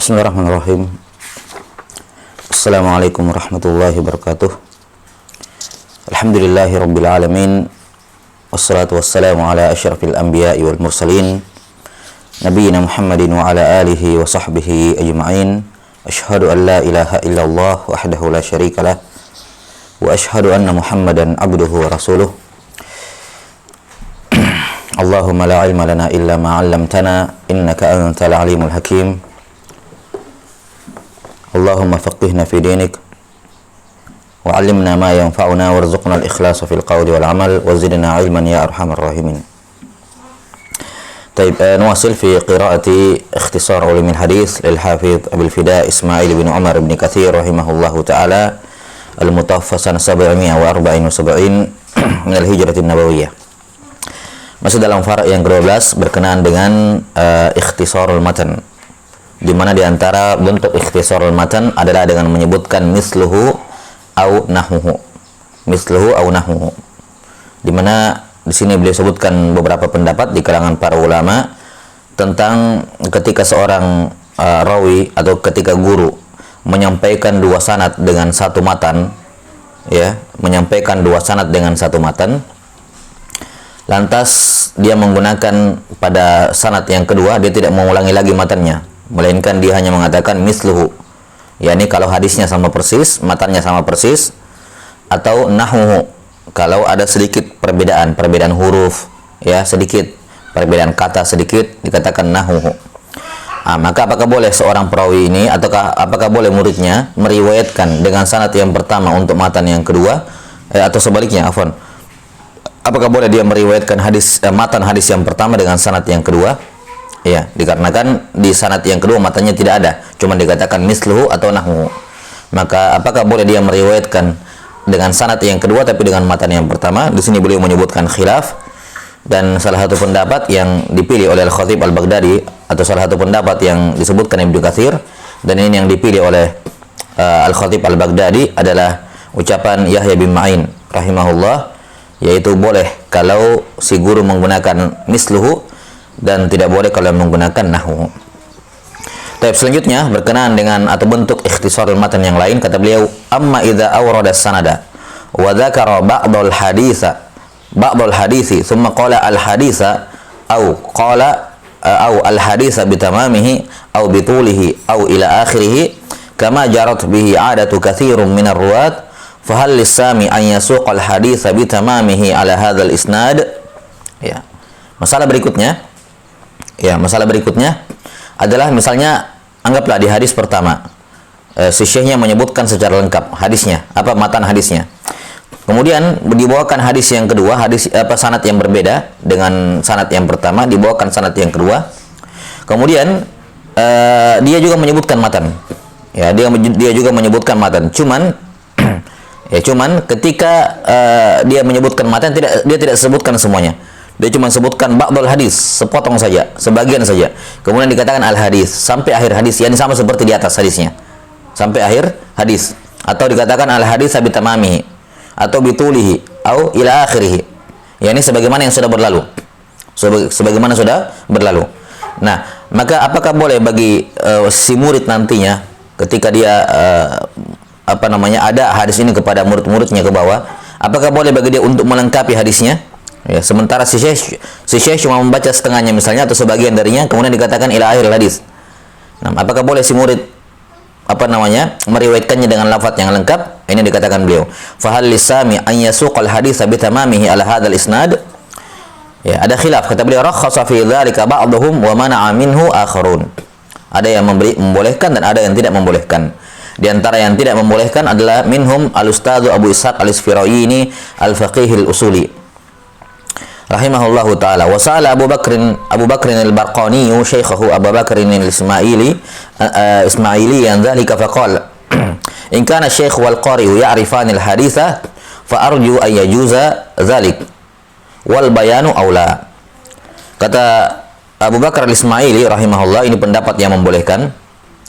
Bismillahirrahmanirrahim. Assalamualaikum warahmatullahi wabarakatuh. Alhamdulillahi rabbil alamin. Wassalatu wassalamu ala asyrafil anbiya'i wal mursalin nabiyina Muhammadin wa ala alihi wa sahbihi ajma'in. Ashhadu an la ilaha illallah wahdahu la syarikalah wa ashhadu anna Muhammadan abduhu wa rasuluh. Allahumma la ilma lana illa ma 'allamtana innaka antal alimul hakim. Allahumma faqihna fi dinik wa 'allimna ma yanfa'una warzuqna al-ikhlasa fil qawli wal 'amal wa zidna 'ilman ya arhamar rahimin. طيب نواصل في قراءة اختصار علوم الحديث للحافظ أبي الفداء إسماعيل بن عمر بن كثير رحمه الله تعالى المتوفى سنة 774 من الهجرة النبوية. Masih dalam farak yang ke-12 berkenaan dengan ikhtisarul matan, di mana di antara bentuk ikhtisarul matan adalah dengan menyebutkan misluhu au nahuhu. Misluhu au nahuhu. Di mana di sini beliau sebutkan beberapa pendapat di kalangan para ulama tentang ketika seorang rawi atau ketika guru menyampaikan dua sanad dengan satu matan, ya, menyampaikan dua sanad dengan satu matan. Lantas dia menggunakan pada sanad yang kedua, dia tidak mengulangi lagi matannya, melainkan dia hanya mengatakan misluhu, yakni kalau hadisnya sama persis, matannya sama persis, atau nahuhu, kalau ada sedikit perbedaan huruf, ya, sedikit perbedaan kata sedikit, dikatakan nahuhu. Maka apakah boleh seorang perawi ini, ataukah apakah boleh muridnya meriwayatkan dengan sanad yang pertama untuk matan yang kedua, atau sebaliknya, apakah boleh dia meriwayatkan matan hadis yang pertama dengan sanad yang kedua? Ya, dikarenakan di sanad yang kedua matanya tidak ada, cuma dikatakan misluhu atau nahuhu. Maka apakah boleh dia meriwayatkan dengan sanad yang kedua tapi dengan matan yang pertama? Di sini beliau menyebutkan khilaf, dan salah satu pendapat yang dipilih oleh Al-Khatib Al-Baghdadi, atau salah satu pendapat yang disebutkan Ibnu Katsir, dan ini yang dipilih oleh Al-Khatib Al-Baghdadi adalah ucapan Yahya bin Ma'in rahimahullah, yaitu boleh kalau si guru menggunakan misluhu dan tidak boleh kalau menggunakan nahu. Tapi selanjutnya berkenaan dengan atau bentuk ikhtisarul matan yang lain, kata beliau, amma idza awrada sanada wa dzakara ba'dal hadisi thumma qala al hadisa au al hadisa bitamamihi au bitulihi au ila akhirih kama jarat bihi 'adatu katsirun minar ruwat fahal lisami an yasuqal haditsa bitamamihi ala hadzal isnad. Ya. Masalah berikutnya adalah, misalnya anggaplah di hadis pertama si syekhnya menyebutkan secara lengkap hadisnya, matan hadisnya. Kemudian dibawakan hadis yang kedua, sanad yang berbeda dengan sanad yang pertama, dibawakan sanad yang kedua. Kemudian dia juga menyebutkan matan. Ya, dia juga menyebutkan matan. Cuman ketika dia menyebutkan matan, dia tidak sebutkan semuanya. Dia cuma sebutkan ba'dul hadis, sepotong saja, sebagian saja. Kemudian dikatakan al hadis sampai akhir hadis, yakni sama seperti di atas hadisnya. Sampai akhir hadis, atau dikatakan al hadis bitamamihi atau bitulihi atau ila akhirih. Yakni sebagaimana yang sudah berlalu. Sebagaimana sudah berlalu. Nah, maka apakah boleh bagi si murid nantinya ketika dia ada hadis ini kepada murid-muridnya ke bawah, apakah boleh bagi dia untuk melengkapi hadisnya? Ya, sementara si syekh cuma membaca setengahnya misalnya atau sebagian darinya, kemudian dikatakan ila akhir hadis. Nah, apakah boleh si murid meriwayatkannya dengan lafaz yang lengkap? Ini dikatakan beliau, fahal lisami an yasuqal haditsa bitamamihi ala hadzal isnad. Ya, ada khilaf, kata beliau, rakhasa fi dzalika ba'dhum wa mana'a minhu akharun. Ada yang membolehkan dan ada yang tidak membolehkan. Di antara yang tidak membolehkan adalah minhum al-ustadz Abu Ishaq al-Isfirayini al-Faqih al-Usuli rahimahullahu taala. Wa sa'ala Abu Bakr al-Barqani syaikhahu Abu Bakr al-Ismaili an dzalika faqala in kana asy-syaikh wal qari ya'rifan al-haditsa fa arju an yajuza dzalik wal bayanu aula. Kata Abu Bakar al-Ismaili rahimahullah, ini pendapat yang membolehkan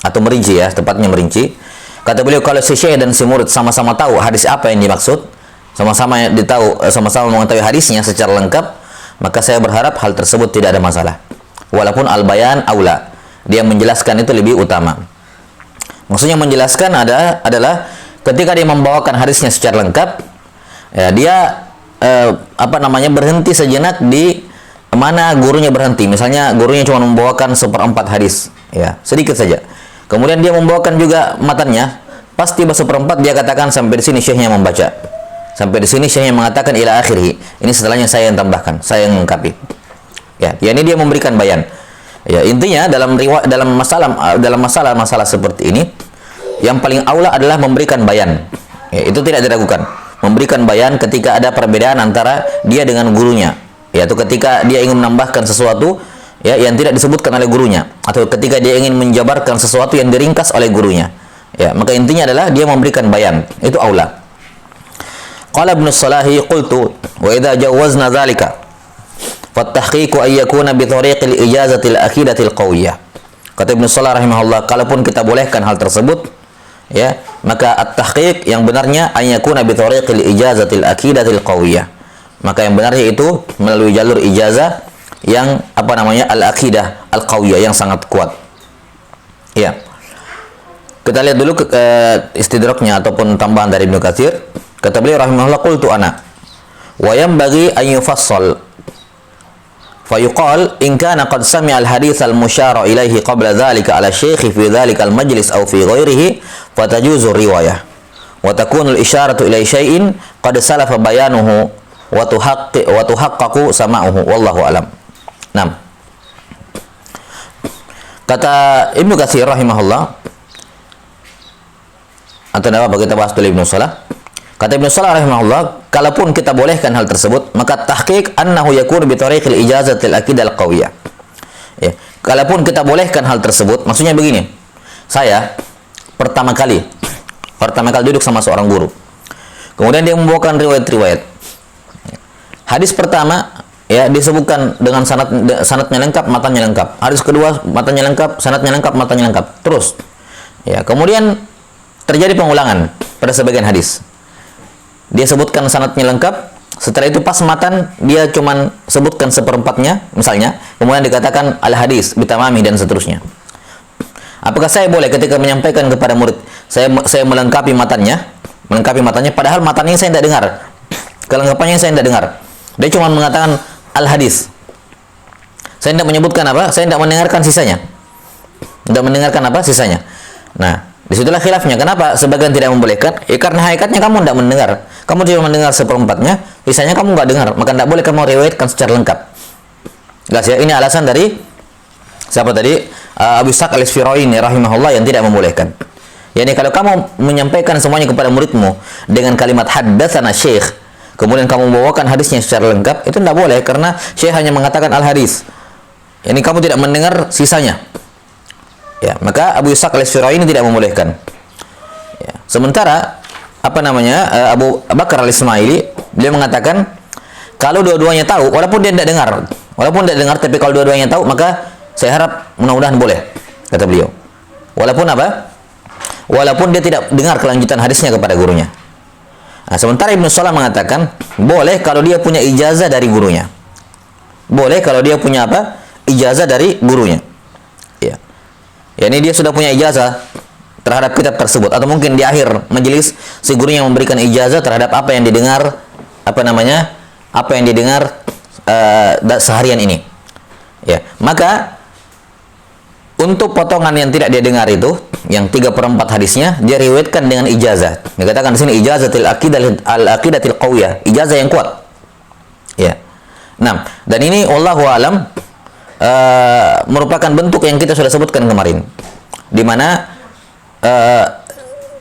atau merinci, ya, tepatnya merinci. Kata beliau, kalau si syekh dan si murid sama-sama tahu hadis apa yang dimaksud, sama-sama mengetahui hadisnya secara lengkap, maka saya berharap hal tersebut tidak ada masalah. Walaupun al-bayan aula, dia menjelaskan itu lebih utama. Maksudnya menjelaskan adalah ketika dia membawakan hadisnya secara lengkap, ya, dia berhenti sejenak di mana gurunya berhenti. Misalnya gurunya cuma membawakan 1/4 hadis, ya, sedikit saja. Kemudian dia membawakan juga matannya, pas tiba 1/4 dia katakan sampai di sini syekhnya membaca. Sampai di sini syekhnya mengatakan ila akhirih. Ini setelahnya saya yang tambahkan, saya yang lengkapi. Ya, ini dia memberikan bayan. Ya, intinya dalam masalah seperti ini yang paling aula adalah memberikan bayan. Ya, itu tidak diragukan. Memberikan bayan ketika ada perbedaan antara dia dengan gurunya, yaitu ketika dia ingin menambahkan sesuatu, ya, yang tidak disebutkan oleh gurunya, atau ketika dia ingin menjabarkan sesuatu yang diringkas oleh gurunya. Ya, maka intinya adalah dia memberikan bayan. Itu aula. Qala Ibnu Salahi qultu wa idza jawazna dzalika fattahqiqu ay yakuna bi tariqil ijazatil aqidatil qawiyah. Kata Ibnu Salah rahimahullah, kalaupun kita bolehkan hal tersebut, ya, maka at-tahqiq yang benarnya ay yakuna bi tariqil ijazatil aqidatil qawiyah. Maka yang benarnya itu melalui jalur ijazah yang al-aqidah al-qawiyah, yang sangat kuat. Ya. Kita lihat dulu istidraknya ataupun tambahan dari Ibnu Katsir. Kata beliau rahimahullah, qultu ana wa yanbaghi an yufassal فيقال إن كان قد سمع الحديث المشار إليه قبل ذلك على الشيخ في ذلك المجلس أو في غيره فتجوز الرواية وتكون الإشارة إلى شيء قد سلف بيانه وتحقق سماعه والله أعلم. Nah, kata Ibnu Katsir rahimahullah, atau apa kita bahas dulu Ibnu Salah. Kata Ibnu Salah rahimahullah, kalaupun kita bolehkan hal tersebut, maka tahqiq annahu yakun bi tariqil ijazatil aqidah al-qawiyah. Ya, kalaupun kita bolehkan hal tersebut, maksudnya begini. Saya pertama kali duduk sama seorang guru. Kemudian dia membawakan riwayat-riwayat. Hadis pertama, ya, disebutkan dengan sanadnya lengkap, matanya lengkap. Hadis kedua, matanya lengkap, sanadnya lengkap, matanya lengkap. Terus, ya, kemudian terjadi pengulangan pada sebagian hadis. Dia sebutkan sanadnya lengkap, setelah itu pas matan dia cuman sebutkan 1/4-nya misalnya, kemudian dikatakan al-hadis bitamami dan seterusnya. Apakah saya boleh ketika menyampaikan kepada murid, saya melengkapi matanya, padahal matanya saya tidak dengar, kelengkapannya saya tidak dengar. Dia cuma mengatakan al-hadis. Saya tidak menyebutkan apa? Saya tidak mendengarkan sisanya. Nah, disitulah khilafnya. Kenapa sebagian tidak membolehkan? Karena hakikatnya kamu tidak mendengar. Kamu cuma mendengar 1/4-nya, sisanya kamu nggak dengar. Maka tidak boleh kamu riwayatkan secara lengkap. Jelas ya? Ini alasan dari siapa tadi? Abu Ishaq al-Isfirayini rahimahullah yang tidak membolehkan. Yani kalau kamu menyampaikan semuanya kepada muridmu dengan kalimat haddatsana syekh, kemudian kamu membawakan hadisnya secara lengkap, itu tidak boleh karena syekh hanya mengatakan al-hadis. Yani kamu tidak mendengar sisanya. Ya, maka Abu Ishaq al-Isfirayini tidak membolehkan. Ya. Sementara Abu Bakar al-Ismaili dia mengatakan kalau dua-duanya tahu, walaupun dia tidak dengar, tapi kalau dua-duanya tahu, maka saya harap mudah-mudahan boleh, kata beliau. Walaupun dia tidak dengar kelanjutan hadisnya kepada gurunya. Nah, sementara Ibnu Salah mengatakan boleh kalau dia punya ijazah dari gurunya. Ijazah dari gurunya. Ya. Ya, ini dia sudah punya ijazah terhadap kitab tersebut, atau mungkin di akhir majelis si gurunya memberikan ijazah terhadap apa yang didengar seharian ini. Ya, maka untuk potongan yang tidak dia dengar itu, yang 3/4 hadisnya dia riwayatkan dengan ijazah. Dikatakan di sini ijazatil aqidatil qawiyah, ijazah yang kuat. Ya. Nah, dan ini wallahu alam merupakan bentuk yang kita sudah sebutkan kemarin, di mana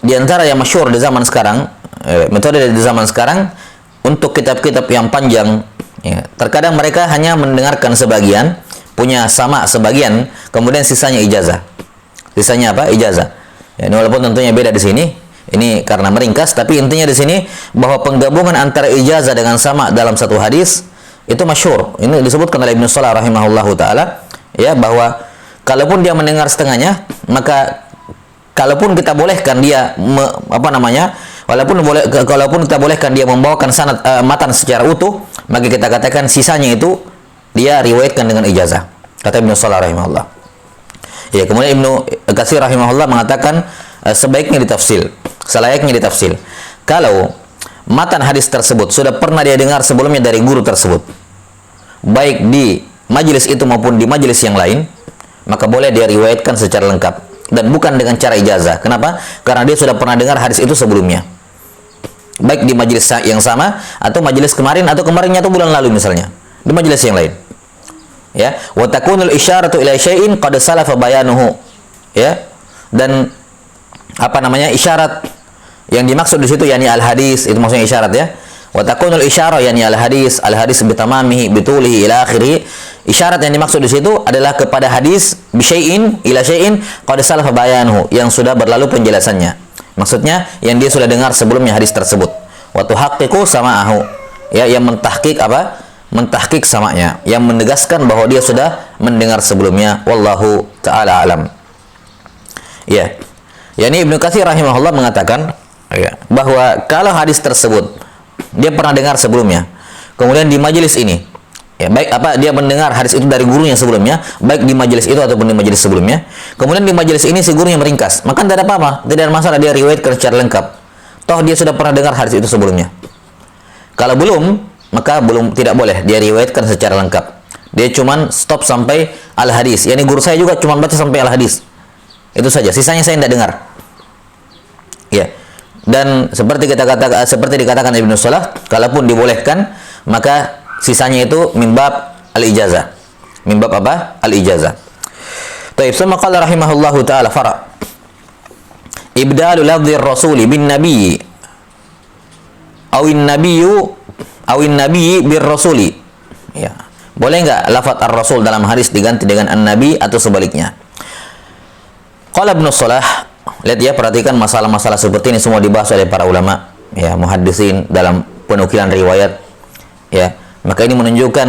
di antara yang masyhur di zaman sekarang, metode di zaman sekarang untuk kitab-kitab yang panjang, ya, terkadang mereka hanya mendengarkan sebagian, punya sama sebagian, kemudian sisanya ijazah. Ijazah. Ya, ini walaupun tentunya beda di sini. Ini karena meringkas, tapi intinya di sini bahwa penggabungan antara ijazah dengan sama dalam satu hadis itu masyhur. Ini disebutkan oleh Ibnu Salah rahimahullahu taala, ya, bahwa kalaupun dia mendengar setengahnya, maka kalaupun kita bolehkan dia kalaupun kita bolehkan dia membawakan sanad matan secara utuh, maka kita katakan sisanya itu dia riwayatkan dengan ijazah, kata Ibnu Salah rahimahullah. Ya, kemudian Ibnu Katsir rahimahullah mengatakan sebaiknya ditafsir, selayaknya ditafsir. Kalau matan hadis tersebut sudah pernah dia dengar sebelumnya dari guru tersebut, baik di majelis itu maupun di majelis yang lain, maka boleh dia riwayatkan secara lengkap dan bukan dengan cara ijazah. Kenapa? Karena dia sudah pernah dengar hadis itu sebelumnya, baik di majelis yang sama atau majelis kemarin atau kemarinnya atau bulan lalu misalnya, di majelis yang lain. Ya, wa takunul isyaratu ila syai'in qad salafa bayanuhu. Ya. Dan apa namanya? Isyarat yang dimaksud di situ yakni al-hadis, itu maksudnya isyarat ya. Wa takunul isyarah yakni al-hadis bi tamamihi bitulihi ila akhirih. Isyarat yang dimaksud di situ adalah kepada hadis bi syai'in ila syai'in qad salafa bayanuhu, yang sudah berlalu penjelasannya. Maksudnya yang dia sudah dengar sebelumnya hadis tersebut. Wa tuhaqqiqu sama'ahu. Ya, yang mentahqiq apa? Mentahqiq samanya, yang menegaskan bahwa dia sudah mendengar sebelumnya. Wallahu ta'ala alam. Ya. Yani Ibnu Katsir rahimahullah mengatakan ya, bahwa kalau hadis tersebut dia pernah dengar sebelumnya, kemudian di majelis ini ya, baik apa dia mendengar hadis itu dari gurunya sebelumnya, baik di majelis itu ataupun di majelis sebelumnya, kemudian di majelis ini si gurunya meringkas, maka tidak ada apa-apa, tidak ada masalah dia riwayatkan secara lengkap. Toh dia sudah pernah dengar hadis itu sebelumnya. Kalau belum, maka tidak boleh dia riwayatkan secara lengkap. Dia cuman stop sampai al-hadis. Yani guru saya juga cuman baca sampai al-hadis. Itu saja. Sisanya saya tidak dengar. Ya. Dan seperti dikatakan Ibnu Salah, kalaupun dibolehkan, maka sisanya itu mimbab al-ijazah. Mimbab apa? Al-ijazah. Baik, summa qala rahimahullahu taala fara. Ibdalu lafdhir rasuli bin nabiyyi awin nabiyyi bir rasuli. Ya. Boleh enggak lafaz ar-rasul dalam hadis diganti dengan an-nabi atau sebaliknya? Qala Ibnu Salah, lihat ya, perhatikan masalah-masalah seperti ini semua dibahas oleh para ulama ya, muhaddisin dalam penukilan riwayat ya. Maka ini menunjukkan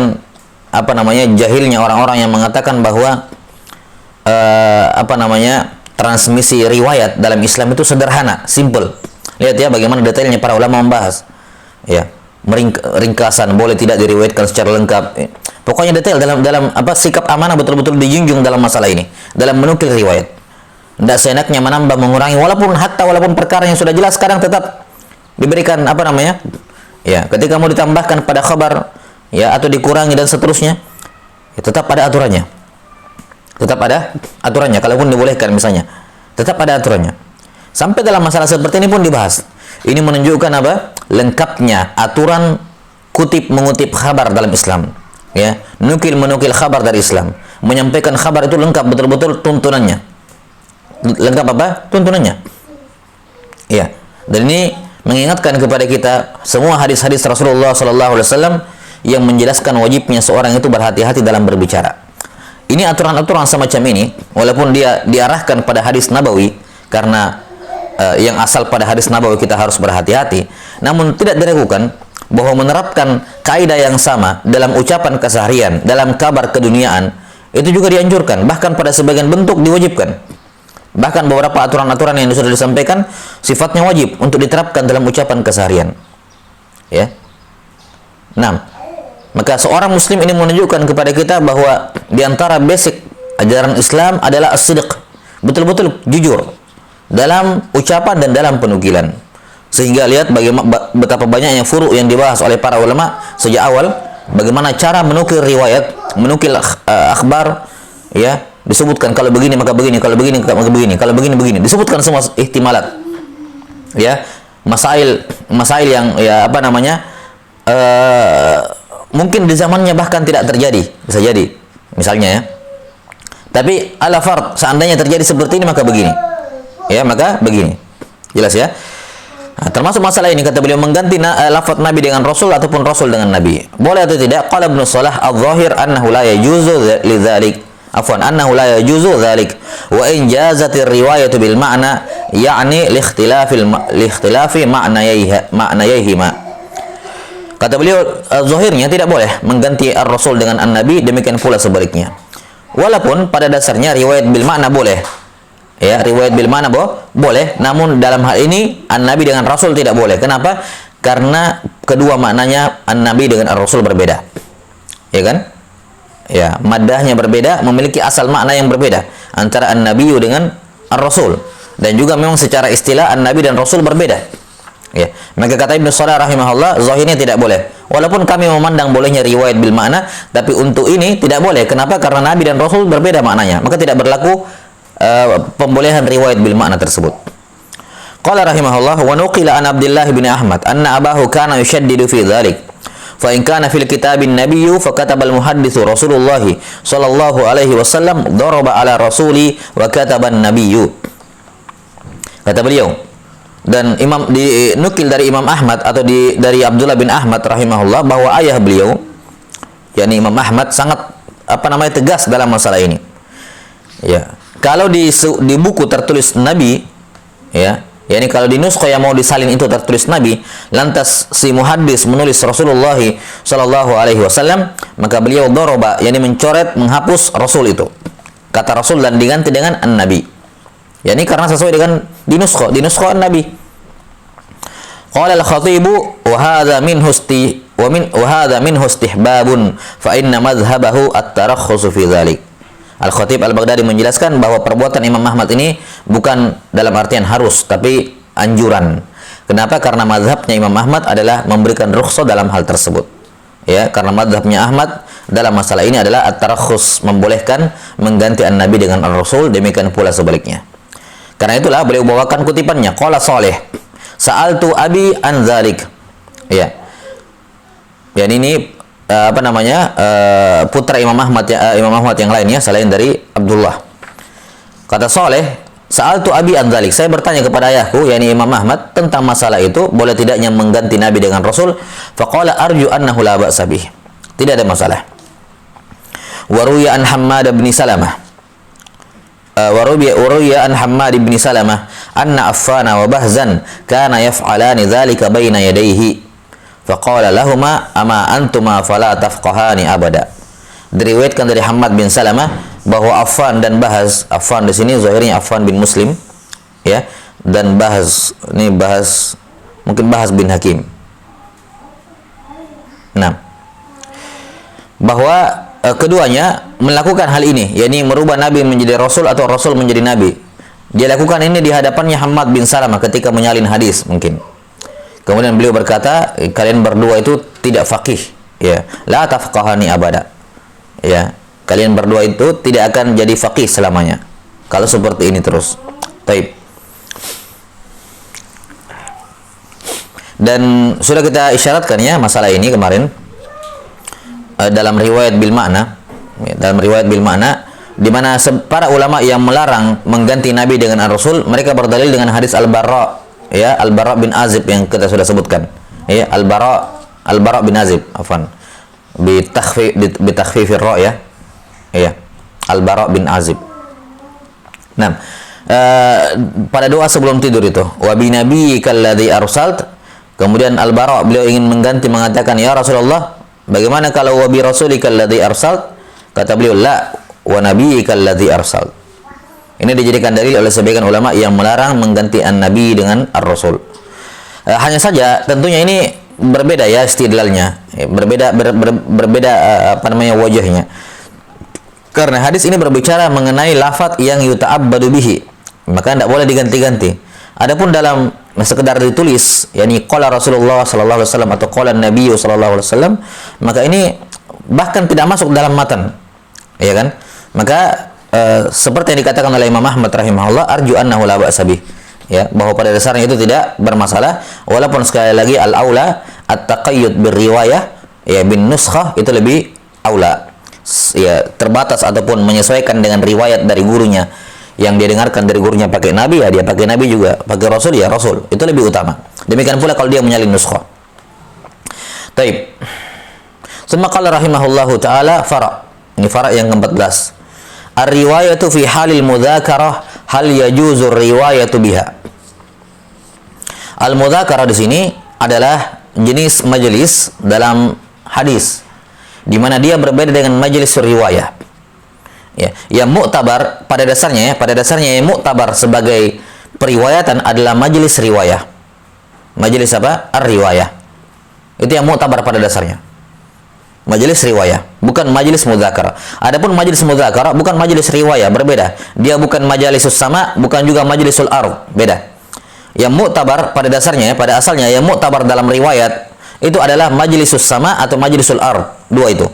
apa namanya jahilnya orang-orang yang mengatakan bahwa transmisi riwayat dalam Islam itu sederhana, simple. Lihat ya bagaimana detailnya para ulama membahas. Ya, ringkasan boleh tidak diriwayatkan secara lengkap. Pokoknya detail dalam apa sikap amanah betul-betul dijunjung dalam masalah ini, dalam menukil riwayat. Tidak seenaknya menambah mengurangi walaupun perkara yang sudah jelas sekarang tetap diberikan apa namanya? Ya, ketika mau ditambahkan pada khabar ya atau dikurangi dan seterusnya, ya, tetap ada aturannya. Tetap ada aturannya, kalaupun dibolehkan misalnya, tetap ada aturannya. Sampai dalam masalah seperti ini pun dibahas. Ini menunjukkan apa? Lengkapnya aturan kutip-mengutip khabar dalam Islam. Ya, menukil khabar dari Islam. Menyampaikan khabar itu lengkap betul-betul tuntunannya. Lengkap apa? Tuntunannya. Ya. Dan ini mengingatkan kepada kita semua hadis-hadis Rasulullah SAW yang menjelaskan wajibnya seorang itu berhati-hati dalam berbicara. Ini aturan-aturan semacam ini, walaupun dia diarahkan pada hadis Nabawi, karena yang asal pada hadis Nabawi kita harus berhati-hati, namun tidak diragukan bahwa menerapkan kaidah yang sama dalam ucapan keseharian, dalam kabar keduniaan, itu juga dianjurkan, bahkan pada sebagian bentuk diwajibkan. Bahkan beberapa aturan-aturan yang sudah disampaikan sifatnya wajib untuk diterapkan dalam ucapan keseharian. Ya. Nah, maka seorang muslim ini menunjukkan kepada kita bahwa di antara basic ajaran Islam adalah as-sidq, betul-betul jujur dalam ucapan dan dalam penukilan. Sehingga lihat bagaimana betapa banyaknya furu' yang dibahas oleh para ulama sejak awal, bagaimana cara menukil riwayat, menukil akhbar ya, disebutkan kalau begini maka begini, kalau begini maka begini, kalau begini begini, disebutkan semua ihtimalat. Ya, masail yang ya apa namanya? Mungkin di zamannya bahkan tidak terjadi, bisa jadi misalnya ya. Tapi ala fard, seandainya terjadi seperti ini maka begini. Ya, maka begini. Jelas ya? Nah, termasuk masalah ini kata beliau mengganti lafaz Nabi dengan Rasul ataupun Rasul dengan Nabi. Boleh atau tidak? Qala Ibnu Salah adh-dhahir annahu la yajuzu lidzalik. Annahu la yajuzu dzalik. Wa in jazat ar-riwayatu bil ma'na ya'ni liikhtilafi ma'nayaihi. Kata beliau zahirnya tidak boleh mengganti ar-Rasul dengan an-Nabi, demikian pula sebaliknya. Walaupun pada dasarnya riwayat bil makna boleh. Ya, riwayat bil makna boleh, namun dalam hal ini an-Nabi dengan Rasul tidak boleh. Kenapa? Karena kedua maknanya an-Nabi dengan ar-Rasul berbeda. Ya kan? Ya, maddahnya berbeda, memiliki asal makna yang berbeda. antara an-nabiyyu dengan ar-rasul. Dan juga memang secara istilah an-nabi dan rasul berbeda. Ya, maka kata Ibnu Shalah rahimahullah, zahirnya tidak boleh. Walaupun kami memandang bolehnya riwayat bil makna, tapi untuk ini tidak boleh. Kenapa? Karena nabi dan rasul berbeda maknanya. Maka tidak berlaku pembolehan riwayat bil makna tersebut. Qala rahimahullah, wa nuqila an Abdullah bin Ahmad anna abahu kana yushaddidu fi dzalik. Fa in kana fil kitabin nabiyyu fa kataba al muhadditsu Rasulullah sallallahu alaihi wasallam daraba ala rasuli wa kataba an-nabiyyu. Kata beliau, dan Imam dinukil dari Imam Ahmad atau dari Abdullah bin Ahmad rahimahullah bahwa ayah beliau, yakni Imam Ahmad, sangat tegas dalam masalah ini. Ya, kalau di buku tertulis Nabi, ya, yakni kalau di nuskha yang mau disalin itu tertulis Nabi, lantas si muhaddis menulis Rasulullah sallallahu alaihi wasallam, maka beliau doroba, yakni mencoret, menghapus Rasul itu, kata Rasul, dan diganti dengan an-Nabi. Yani karena sesuai dengan di nuskha Nabi. Qala al-Khatib wa hadha minhu istihbabun fa inna madhhabahu at-tarakhus fi dzalik. Al-Khatib Al-Baghdadi menjelaskan bahwa perbuatan Imam Ahmad ini bukan dalam artian harus, tapi anjuran. Kenapa? Karena mazhabnya Imam Ahmad adalah memberikan rukhsah dalam hal tersebut. Ya, karena mazhabnya Ahmad dalam masalah ini adalah at-tarakhus, membolehkan mengganti an-nabi dengan ar-rasul, demikian pula sebaliknya. Karena itulah beliau bawakan kutipannya. Qala Saleh, sa'altu abi an dzalik. Ya. Ya, ini putra Imam Ahmad yang lainnya selain dari Abdullah. Kata Saleh, sa'altu abi an dzalik. Saya bertanya kepada ayahku, yakni Imam Ahmad, tentang masalah itu, boleh tidaknya mengganti nabi dengan rasul. Faqala arju annahu la ba'sa bih. Tidak ada masalah. Wa ruya an Hammad bin Salamah. Waruya an Hammad bin Salamah anna Affana wa Bahzan kana yaf'alani dzalika baina yadayhi faqala lahumā ama antuma fala tafqahani abada. Diriwayatkan dari Hammad bin Salamah bahwa Affan dan Bahz, Affan di sini zahirnya Affan bin Muslim, ya, dan Bahz ini mungkin Bahz bin Hakim. Nah, bahwa keduanya melakukan hal ini, yakni merubah nabi menjadi rasul atau rasul menjadi nabi. Dia lakukan ini di hadapannya Hammad bin Salamah ketika menyalin hadis mungkin. Kemudian beliau berkata, kalian berdua itu tidak faqih, ya. La tafqahani abada. Ya, kalian berdua itu tidak akan jadi faqih selamanya kalau seperti ini terus. Baik. Dan sudah kita isyaratkan ya masalah ini kemarin. Dalam riwayat bil makna, di mana para ulama yang melarang mengganti nabi dengan ar-rasul, mereka berdalil dengan hadis Al-Bara, ya, Al-Bara bin Azib yang kita sudah sebutkan, ya, Al-Bara bin Azib, afwan, bi takhfifir ra, ya, Al-Bara bin Azib. Nah, pada doa sebelum tidur itu, wa bi nabiyyikal ladzi arsalt, kemudian Al-Bara beliau ingin mengganti, mengatakan, ya Rasulullah, bagaimana kalau wa bi rasulikal ladzi arsalt? Kata beliau, la wa nabiyyikal ladzi arsalt. Ini dijadikan dalil oleh sebagian ulama yang melarang mengganti an-nabi dengan ar-rasul. Hanya saja tentunya ini berbeda ya istidlalnya, berbeda wajahnya. Karena hadis ini berbicara mengenai lafaz yang yuta'abbadu bihi, maka tidak boleh diganti-ganti. Adapun dalam sekedar ditulis, yakni qala Rasulullah sallallahu alaihi wasallam atau qala Nabi sallallahu alaihi wasallam, maka ini bahkan tidak masuk dalam matan, ya kan? Maka seperti yang dikatakan oleh Imam Ahmad rahimahullah, arju annahu la ba'sa bih, ya, bahwa pada dasarnya itu tidak bermasalah, walaupun sekali lagi al-aula at-taqayyud bir-riwayah, ya, bin nuskhah itu lebih aula, ya, terbatas ataupun menyesuaikan dengan riwayat dari gurunya. Yang dia dengarkan dari gurunya pakai nabi, ya dia pakai nabi juga, pakai rasul ya rasul, itu lebih utama. Demikian pula kalau dia menyalin nuskhah. Taib. Summa qala rahimahullahu taala fara. Ini fara yang ke-14. Ar-riwayatu fi halil mudzakarah hal yajuzu riwayatu biha. Al-mudzakarah di sini adalah jenis majelis dalam hadis di mana dia berbeda dengan majelis riwayah. Ya, yang muktabar pada dasarnya yang muktabar sebagai periwayatan adalah majelis riwayah. Majelis apa? Ar-riwayah. Itu yang muktabar pada dasarnya. Majelis riwayah, bukan majelis mudzakarah. Adapun majelis mudzakarah bukan majelis riwayah, berbeda. Dia bukan majalisus sama, bukan juga majlisul ard, beda. Yang muktabar pada dasarnya ya, pada asalnya yang muktabar dalam riwayat itu adalah majlisus sama atau majlisul ard, dua itu.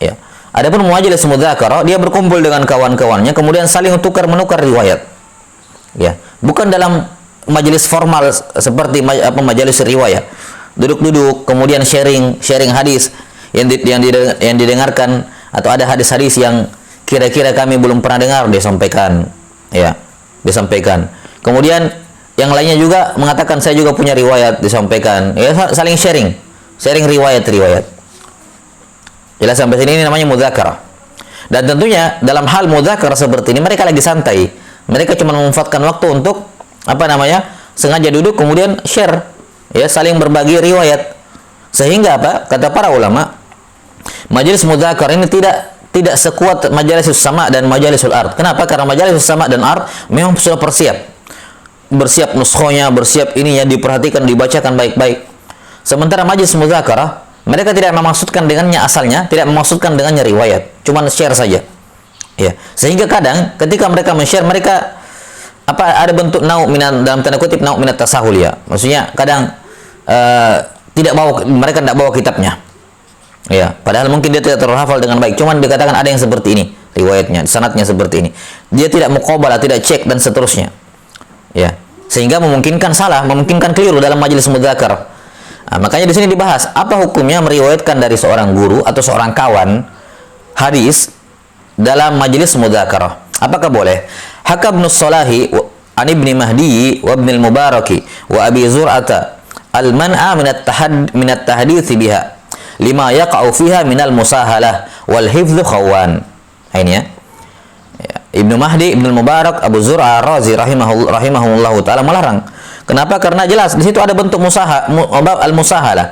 Ya. Adapun majelis mudzakarah dia berkumpul dengan kawan-kawannya kemudian saling tukar-menukar riwayat. Ya, bukan dalam majelis formal seperti majelis riwayat. Duduk-duduk kemudian sharing hadis yang didengarkan atau ada hadis-hadis yang kira-kira kami belum pernah dengar disampaikan. Ya, disampaikan. Kemudian yang lainnya juga mengatakan saya juga punya riwayat disampaikan. Ya, saling sharing riwayat. Jelas sampai sini ini namanya mudzakarah. Dan tentunya dalam hal mudzakarah seperti ini mereka lagi santai. Mereka cuma memanfaatkan waktu untuk sengaja duduk kemudian share, ya, saling berbagi riwayat. Sehingga kata para ulama, majelis mudzakarah ini tidak sekuat majalisus sama dan majalisul ard. Kenapa? Karena majalisus sama dan ard memang sudah bersiap nuskhonya, bersiap ini ya, diperhatikan, dibacakan baik-baik. Sementara majelis mudzakarah mereka tidak memaksudkan dengannya asalnya, tidak memaksudkan dengannya riwayat, cuma share saja. Ya, sehingga kadang ketika mereka men-share mereka ada bentuk dalam tanda kutip nau' minat tasahul ya. Maksudnya kadang mereka tidak bawa kitabnya. Ya, padahal mungkin dia tidak terhafal dengan baik, cuman dikatakan ada yang seperti ini riwayatnya, sanadnya seperti ini. Dia tidak muqabalah, tidak cek dan seterusnya. Ya, sehingga memungkinkan salah, memungkinkan keliru dalam majelis mudzakarah. Nah, makanya di sini dibahas apa hukumnya meriwayatkan dari seorang guru atau seorang kawan hadis dalam majelis mudzakarah. Apakah boleh? Haka Ibnu Salahi an Ibni Mahdi wa Ibn al-Mubaraki wa Abi Zur'ata al-man'a min at-tahdits biha lima yaqa'u fiha min al-musahalah wal hifdzu khawan. Ini ya. Ibnu Mahdi, Ibnu Mubarak, Abu Zur'ah Razi rahimahullahu taala melarang. Kenapa? Karena jelas di situ ada bentuk al-musahalah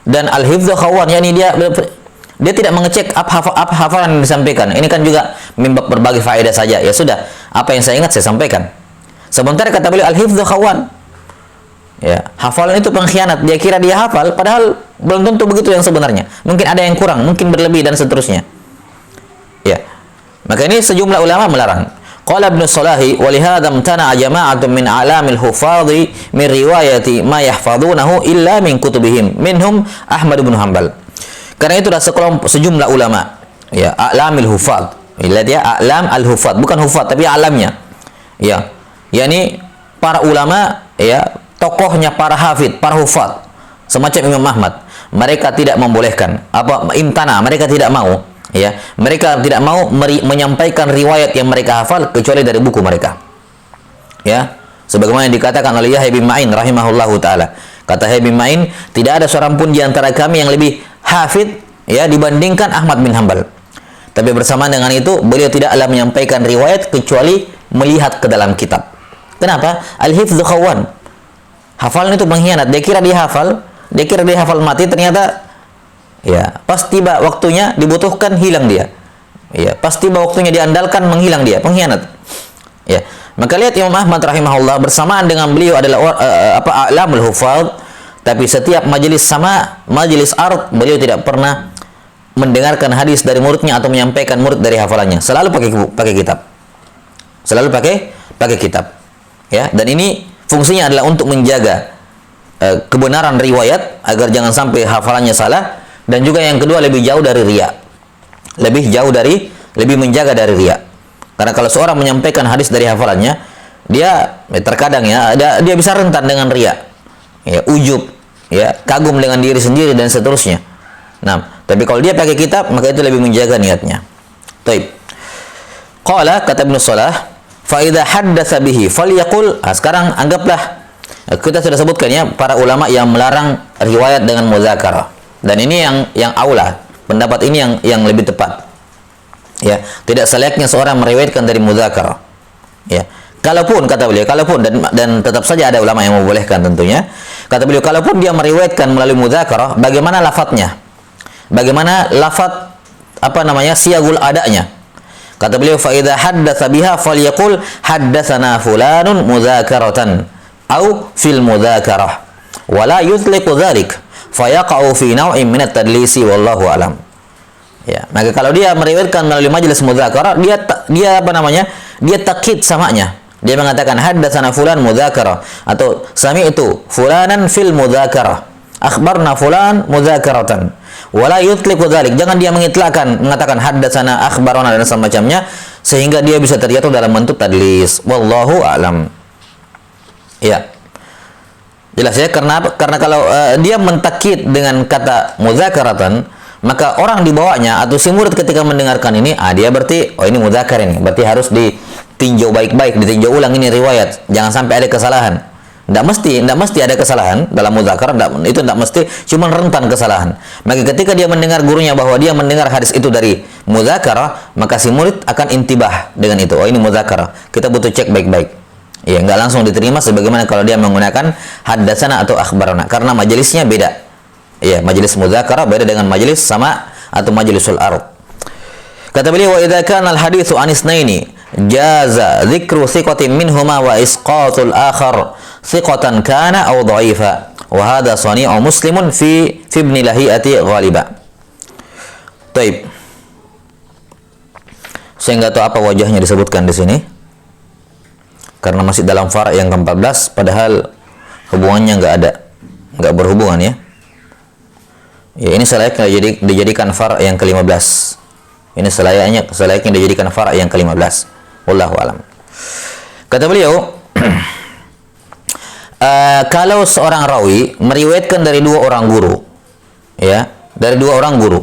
dan al-hifdzu khawan, yakni dia tidak mengecek apa hafalan yang disampaikan. Ini kan juga berbagi faedah saja. Ya sudah, apa yang saya ingat saya sampaikan. Sementara kata beliau al-hifdzu khawan. Ya, hafalan itu pengkhianat. Dia kira dia hafal padahal belum tentu begitu yang sebenarnya. Mungkin ada yang kurang, mungkin berlebih dan seterusnya. Ya. Maka ini sejumlah ulama melarang. Qala Ibnu Salahi wa li hadza imtana'a jama'atun min a'lamil hufadhi min riwayati ma yahfazunahu illa min kutubihim minhum Ahmad bin Hanbal. Karena itu sejumlah ulama, ya, a'lamil hufadh. Lihat ya, a'lam al-hufadh, bukan hufadh tapi a'lamnya. Ya. yakni para ulama, ya, tokohnya para hafidh, para hufadh semacam Imam Ahmad. Mereka tidak membolehkan mereka tidak mau, ya, mereka tidak mau menyampaikan riwayat yang mereka hafal kecuali dari buku mereka, ya, sebagaimana yang dikatakan oleh Yahya bin Ma'in rahimahullahu taala. Kata Yahya bin Ma'in, tidak ada seorang pun di antara kami yang lebih hafid, ya, dibandingkan Ahmad bin Hanbal. Tapi bersamaan dengan itu beliau tidaklah menyampaikan riwayat kecuali melihat ke dalam kitab. Kenapa? Al-hifdzu khawan. Hafalan itu pengkhianat. Dia kira dia hafal mati, ternyata ya, pas tiba waktunya dibutuhkan hilang dia. Ya, pas tiba waktunya diandalkan menghilang dia, pengkhianat. Ya. Maka lihat Imam Ahmad rahimahullah bersamaan dengan beliau adalah a'lamul hufadz, tapi setiap majelis ard beliau tidak pernah mendengarkan hadis dari muridnya atau menyampaikan murid dari hafalannya. Selalu pakai kitab. Selalu pakai kitab. Ya, dan ini fungsinya adalah untuk menjaga kebenaran riwayat agar jangan sampai hafalannya salah, dan juga yang kedua lebih jauh dari riya. Lebih menjaga dari riya. Karena kalau seorang menyampaikan hadis dari hafalannya, dia terkadang dia bisa rentan dengan riya. Ya, ujub, ya, kagum dengan diri sendiri dan seterusnya. Nah, tapi kalau dia pakai kitab, maka itu lebih menjaga niatnya. Taib. Qala, kata Ibnu Salah, fa idza haddatsa bihi falyaqul. Sekarang anggaplah kita sudah sebutkan ya para ulama yang melarang riwayat dengan mudzakarah. Dan ini yang aula, pendapat ini yang lebih tepat. Ya, tidak selayaknya seorang meriwayatkan dari mudzakarah. Ya. Kalaupun kata beliau, dan tetap saja ada ulama yang membolehkan tentunya. Kata beliau, kalaupun dia meriwayatkan melalui mudzakarah, bagaimana lafadznya? Bagaimana lafadz siyagul adanya? Kata beliau, fa idza haddatsa biha falyaqul haddatsana fulanun mudzakaratan au fil mudzakarah wa la yutliqu dzalik fayaqa'u fi naw'in min at-tadlisi wallahu alam. Ya, maka kalau dia meriwayatkan melalui majelis mudzakarah, dia apa namanya? Dia takkid samanya. Dia mengatakan haddatsana fulan mudzakarah atau sami'tu fulanan fil mudzakarah. Akhbarna fulan mudzakaratan. Wala yutliqu dzalik. Jangan dia mengatakan haddatsana akhbarana dan semacamnya sehingga dia bisa terjatuh dalam bentuk tadlis. Wallahu alam. Ya. Jelas ya, karena kalau dia mentakkid dengan kata mudzakaratan, maka orang di bawahnya atau si murid ketika mendengarkan ini, dia berarti ini mudzakar ini, berarti harus ditinjau baik-baik, ditinjau ulang ini riwayat, jangan sampai ada kesalahan. Tidak mesti ada kesalahan dalam mudzakar, itu tidak mesti, cuma rentan kesalahan. Maka ketika dia mendengar gurunya bahwa dia mendengar hadis itu dari mudzakar, maka si murid akan intibah dengan itu. Oh, ini mudzakar. Kita butuh cek baik-baik. Ya, nggak langsung diterima sebagaimana kalau dia menggunakan haddatsana atau akhbarana, karena majelisnya beda. Ya, majelis mudzakarah beda dengan majelis sama atau majlisul ard. Kata beliau, wa idza kana al-haditsu an isnaini jaza dzikru thiqatin minhuma wa isqatul akhar thiqatan kana aw dha'ifa wa hadha sani'u muslimun fi ibn lahiyati ghaliba. Baik. Saya nggak tahu apa wajahnya disebutkan di sini. Karena masih dalam far' yang ke-14, padahal hubungannya nggak berhubungan ya. Ya, ini selayaknya dijadikan far' yang ke-15. Ini selayaknya dijadikan far' yang ke-15. Wallahu alam. Kata beliau, kalau seorang rawi meriwayatkan dari dua orang guru, ya, dari dua orang guru.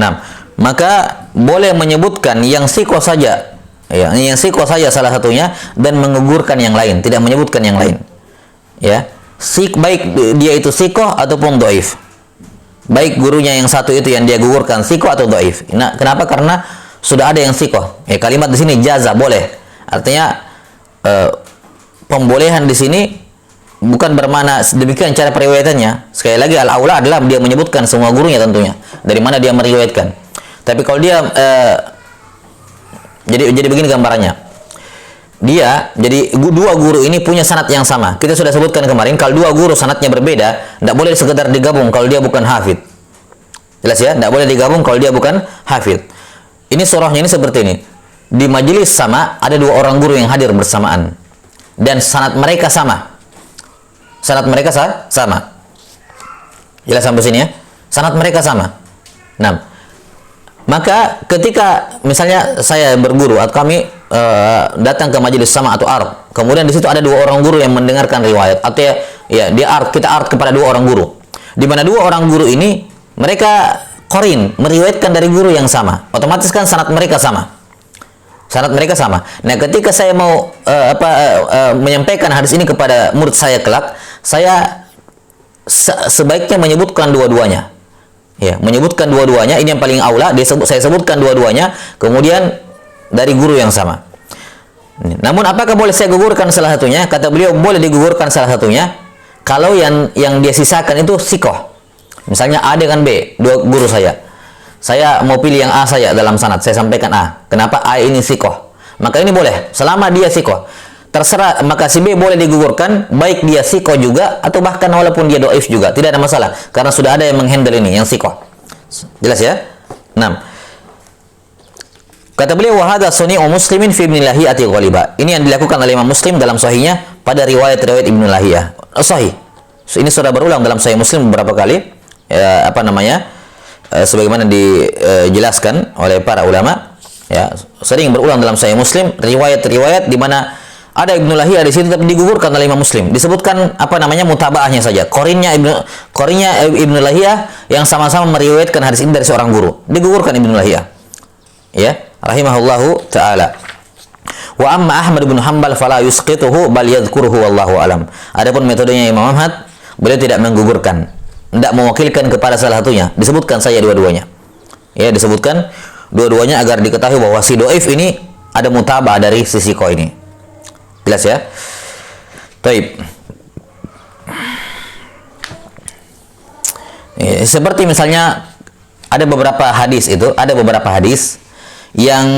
Nah, maka boleh menyebutkan yang siko saja. Ya, yang siko saja salah satunya dan mengugurkan yang lain, tidak menyebutkan yang lain. Ya, baik dia itu siko ataupun dhaif. Baik gurunya yang satu itu yang dia gugurkan siko atau dhaif. Nah, kenapa? Karena sudah ada yang siko. Ya, kalimat di sini jaza boleh. Artinya pembolehan di sini bukan bermakna demikian cara periwayatannya. Sekali lagi al-aula adalah dia menyebutkan semua gurunya tentunya. Dari mana dia meriwayatkan. Tapi kalau dia jadi begini gambarannya. Jadi dua guru ini punya sanad yang sama. Kita sudah sebutkan kemarin kalau dua guru sanadnya berbeda, tidak boleh sekedar digabung kalau dia bukan hafid. Jelas ya? Tidak boleh digabung kalau dia bukan hafid. Ini surahnya ini seperti ini. Di majelis sama ada dua orang guru yang hadir bersamaan dan sanad mereka sama. Sanad mereka sama. Jelas sampai sini ya? Sanad mereka sama. Nah, maka ketika misalnya saya berguru atau kami datang ke majelis sama atau ard, kemudian di situ ada dua orang guru yang mendengarkan riwayat atau kita ard kepada dua orang guru, di mana dua orang guru ini mereka qarin meriwayatkan dari guru yang sama, otomatis kan sanad mereka sama. Nah, ketika saya mau menyampaikan hadis ini kepada murid saya kelak, saya sebaiknya menyebutkan dua-duanya. Ya, menyebutkan dua-duanya, ini yang paling aula, saya sebutkan dua-duanya, kemudian dari guru yang sama. Namun apakah boleh saya gugurkan salah satunya? Kata beliau, boleh digugurkan salah satunya kalau yang dia sisakan itu sikoh. Misalnya A dengan B, dua guru saya. Saya mau pilih yang A saja dalam sanad, saya sampaikan A. Kenapa? A ini sikoh. Maka ini boleh, selama dia sikoh. Terserah, maka si B boleh digugurkan, baik dia sikoh juga atau bahkan walaupun dia dhaif juga, tidak ada masalah karena sudah ada yang menghandle ini, yang sikoh. Jelas ya? 6. Kata beliau, wa hadza suni'u muslimin fi ibn lahiyati ghaliba. Ini yang dilakukan oleh Imam Muslim dalam sahihnya pada riwayat-riwayat Ibnu Lahiyah. Sahih. Ini sudah berulang dalam Sahih Muslim beberapa kali. Sebagaimana dijelaskan oleh para ulama, ya, sering berulang dalam Sahih Muslim riwayat-riwayat di mana ada Ibnu Lahiyah di situ tapi digugurkan oleh Imam Muslim. Disebutkan mutaba'ahnya saja. Qarinnya Ibnu Lahiyah yang sama-sama meriwayatkan hadis ini dari seorang guru. Digugurkan Ibnu Lahiyah. Ya, rahimahullahu taala. Wa amma Ahmad bin Hanbal fala yusqituhu bal yadhkuruhu wallahu alam. Adapun metodenya Imam Ahmad, beliau tidak menggugurkan, tidak mewakilkan kepada salah satunya. Disebutkan saja dua-duanya. Ya, disebutkan dua-duanya agar diketahui bahwa si dhaif ini ada mutaba'ah dari sisi sikoh ini. Jelas ya? Baik. Seperti misalnya ada beberapa hadis yang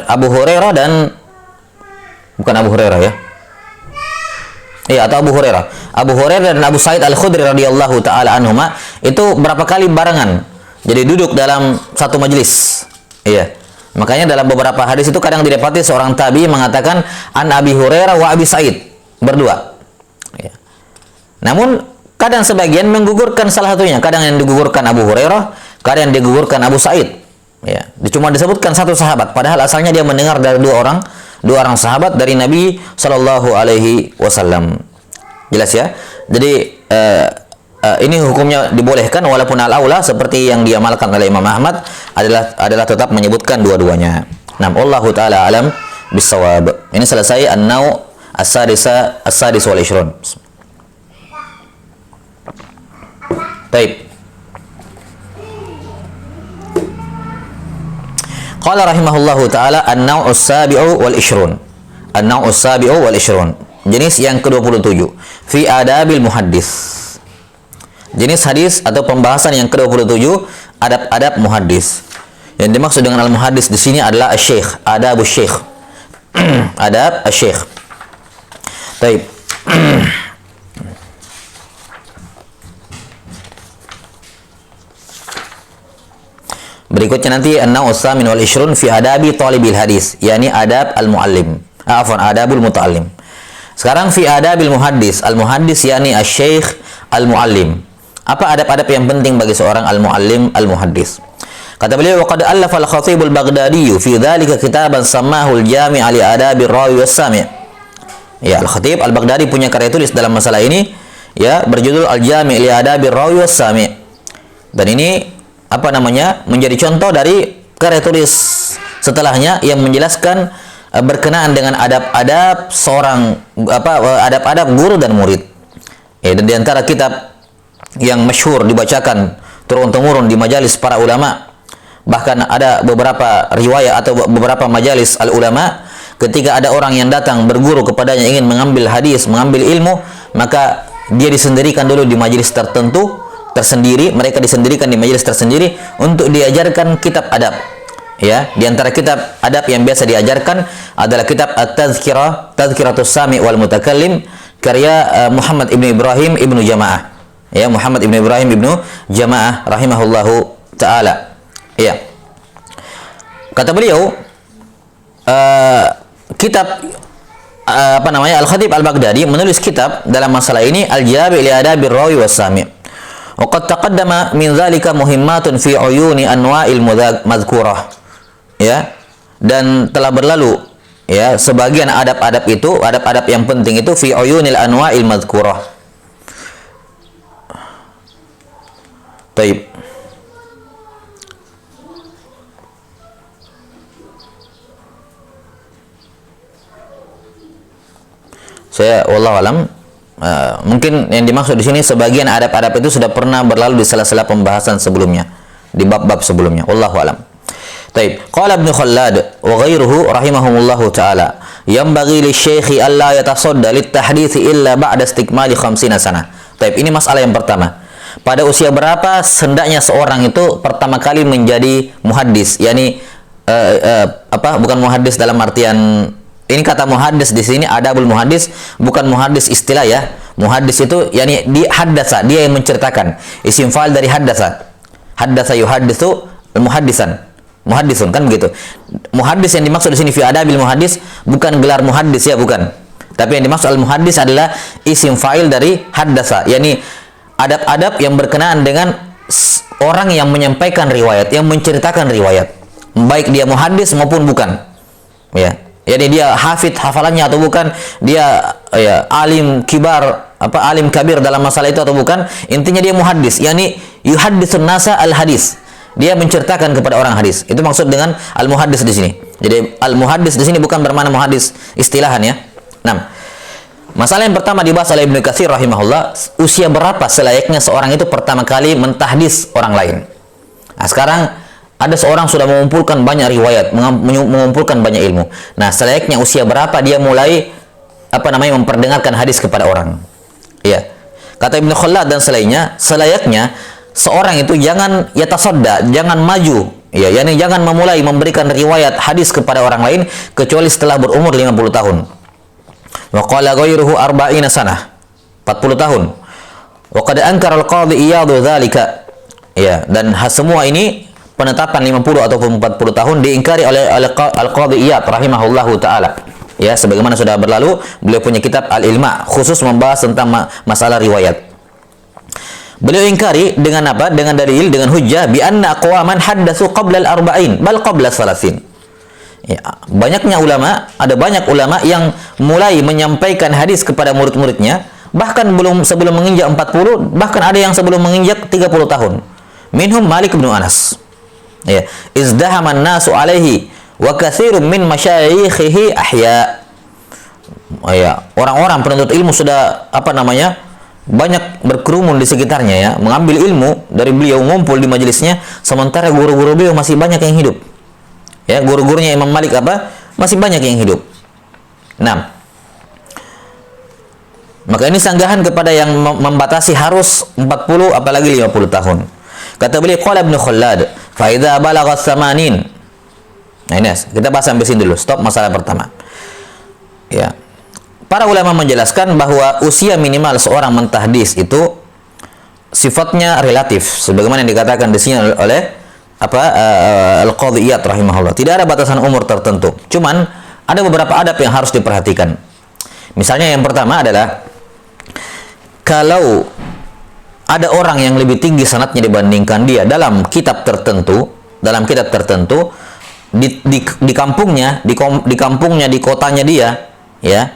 Abu Hurairah dan bukan Abu Hurairah ya. Iya, atau Abu Hurairah. Abu Hurairah dan Abu Sa'id Al-Khudri radhiyallahu taala anhuma itu berapa kali barengan. Jadi duduk dalam satu majelis. Iya. Makanya dalam beberapa hadis itu kadang didapati seorang tabi mengatakan an Abi Hurairah wa Abi Sa'id, berdua. Iya. Namun kadang sebagian menggugurkan salah satunya, kadang yang digugurkan Abu Hurairah, kadang yang digugurkan Abu Sa'id. Ya, cuma disebutkan satu sahabat, padahal asalnya dia mendengar dari dua orang sahabat dari Nabi Shallallahu Alaihi Wasallam. Jelas ya. Jadi ini hukumnya dibolehkan, walaupun al-aula seperti yang diamalkan oleh Imam Ahmad adalah tetap menyebutkan dua-duanya. Nah, Allahu taala alam bisawab. Ini selesai an-nau' as-sadis wal 20. Baik. Qala rahimahullahu ta'ala an-naw'us sabi'u wal 20. An-naw'us sabi'u wal 20. Jenis yang ke-27 fi adabil muhaddis. Jenis hadis atau pembahasan yang ke-27 adab-adab muhaddis. Yang dimaksud dengan al-muhaddis di sini adalah asy-syekh, adabus syekh. Adab asy-syekh. Baik. Berikutnya nanti an-naw'us tsamin wal 20 fi adabi thalibil hadis, yakni adab al-muallim. Adabul muta'allim. Sekarang fi adabil muhaddis. Al-muhaddis yakni asy-syekh al-muallim. Apa adab-adab yang penting bagi seorang al-muallim al-muhaddis? Kata beliau, wa qad allafa al-khatib al-Baghdadi fi dzalika kitaban sammahu al-jami' li adabi rawi was-sami'. Ya, al-Khatib al-Baghdadi punya karya tulis dalam masalah ini, ya, berjudul al-jami' li adabi rawi was-sami'. Dan ini menjadi contoh dari karya tulis setelahnya yang menjelaskan berkenaan dengan adab-adab seorang adab-adab guru dan murid. Ya, dan di antara kitab yang masyhur dibacakan turun-temurun di majalis para ulama, bahkan ada beberapa riwayat atau beberapa majalis al-ulama, ketika ada orang yang datang berguru kepadanya ingin mengambil hadis, mengambil ilmu, maka dia disendirikan dulu di majelis tertentu tersendiri, mereka disendirikan di majelis tersendiri untuk diajarkan kitab adab. Ya, di antara kitab adab yang biasa diajarkan adalah kitab At-Tadhkirah, Tadhkiratus Sami' wal Mutakallim, karya Muhammad ibnu Ibrahim ibnu Jamaah. Ya, Muhammad ibnu Ibrahim ibnu Jamaah rahimahullahu taala. Ya. Kata beliau, kitab Al-Khatib Al-Baghdadi menulis kitab dalam masalah ini Al-Jami' li Adabir Rawi was-Sami'. Wa qad taqaddama min dzalika muhimmatun fi uyuni anwa'il madhkurah. Ya. Dan telah berlalu, ya, sebagian adab-adab itu, adab-adab yang penting itu fi uyunil anwa'il madhkurah. Baik. Saya wallahu alam, mungkin yang dimaksud di sini sebagian adab-adab itu sudah pernah berlalu di sela-sela pembahasan sebelumnya, di bab-bab sebelumnya. Wallahu alam. Taib. Qala Ibnu Khallad wa ghairuhu rahimahumullahu taala, yanbaghi lisy-syaikhi alla yatasadda lit-tahdits illa ba'da istikmali 50 sanah. Taib, ini masalah yang pertama. Pada usia berapa hendaknya seorang itu pertama kali menjadi muhaddis? Yani bukan muhaddis dalam artian ini, kata muhaddis di sini adabul muhaddis, bukan muhaddis istilah ya. Muhaddis itu yani di haddatsa, dia yang menceritakan. Isim fa'il dari haddatsa. Haddatsa yuhadditsu muhaddisun, kan begitu. Muhaddis yang dimaksud di sini fi adabil muhaddis bukan gelar muhaddis ya, bukan. Tapi yang dimaksud al muhaddis adalah isim fa'il dari haddatsa, yani adab-adab yang berkenaan dengan orang yang menyampaikan riwayat, yang menceritakan riwayat, baik dia muhaddis maupun bukan. Ya. Jadi dia hafid hafalannya atau bukan, dia ya alim kibar alim kabir dalam masalah itu atau bukan, intinya dia muhaddis, yakni yuhadditsun nasa al hadis. Dia menceritakan kepada orang hadis. Itu maksud dengan al muhaddis di sini. Jadi al muhaddis di sini bukan bermakna muhaddis istilahan ya. Nah, masalah yang pertama dibahas oleh Ibnu Katsir rahimahullah, usia berapa selayaknya seorang itu pertama kali mentahdis orang lain. Nah, sekarang ada seorang sudah mengumpulkan banyak riwayat, mengumpulkan banyak ilmu. Nah, selayaknya usia berapa dia mulai memperdengarkan hadis kepada orang? Ya. Kata Ibnu Khallad dan selainnya, selayaknya seorang itu jangan yatasadda, jangan maju, ya, yakni jangan memulai memberikan riwayat hadis kepada orang lain kecuali setelah berumur 50 tahun. Wa qala ghairuhu 40 sanah. 40 tahun. Wa qad ankara al-qadhi Iyadh dzalika. Ya, dan semua ini penetapan 50 ataupun 40 tahun diingkari oleh al-qadhi Iyadh rahimahullahu taala. Ya, sebagaimana sudah berlalu, beliau punya kitab Al-Ilma khusus membahas tentang masalah riwayat. Beliau ingkari dengan apa? Dengan dalil, dengan hujjah bi anna aqwaman haddatsu qabla al-arba'in bal qabla salasin. Ya, banyaknya ulama, ada banyak ulama yang mulai menyampaikan hadis kepada murid-muridnya bahkan sebelum menginjak 40, bahkan ada yang sebelum menginjak 30 tahun. Minhum Malik bin Anas. Ya, izdahaman nasu alaihi wa katsirun min masyayikhihi ahya. Ya, orang-orang penuntut ilmu sudah banyak berkerumun di sekitarnya, ya, mengambil ilmu dari beliau, ngumpul di majelisnya, sementara guru-guru beliau masih banyak yang hidup. Ya, guru-gurunya Imam Malik masih banyak yang hidup. Nah, maka ini sanggahan kepada yang membatasi harus 40 apalagi 50 tahun. Kata beliau, qala Ibnu Khallad, fa idza balagha 80. Nah, ini kita bahas sampai sini dulu. Stop masalah pertama. Ya. Para ulama menjelaskan bahwa usia minimal seorang mentahdis itu sifatnya relatif, sebagaimana yang dikatakan di sini oleh al-Qadhi Iyadh rahimahullah. Tidak ada batasan umur tertentu. Cuman ada beberapa adab yang harus diperhatikan. Misalnya yang pertama adalah kalau ada orang yang lebih tinggi sanadnya dibandingkan dia dalam kitab tertentu, di kampungnya, di kotanya dia, ya,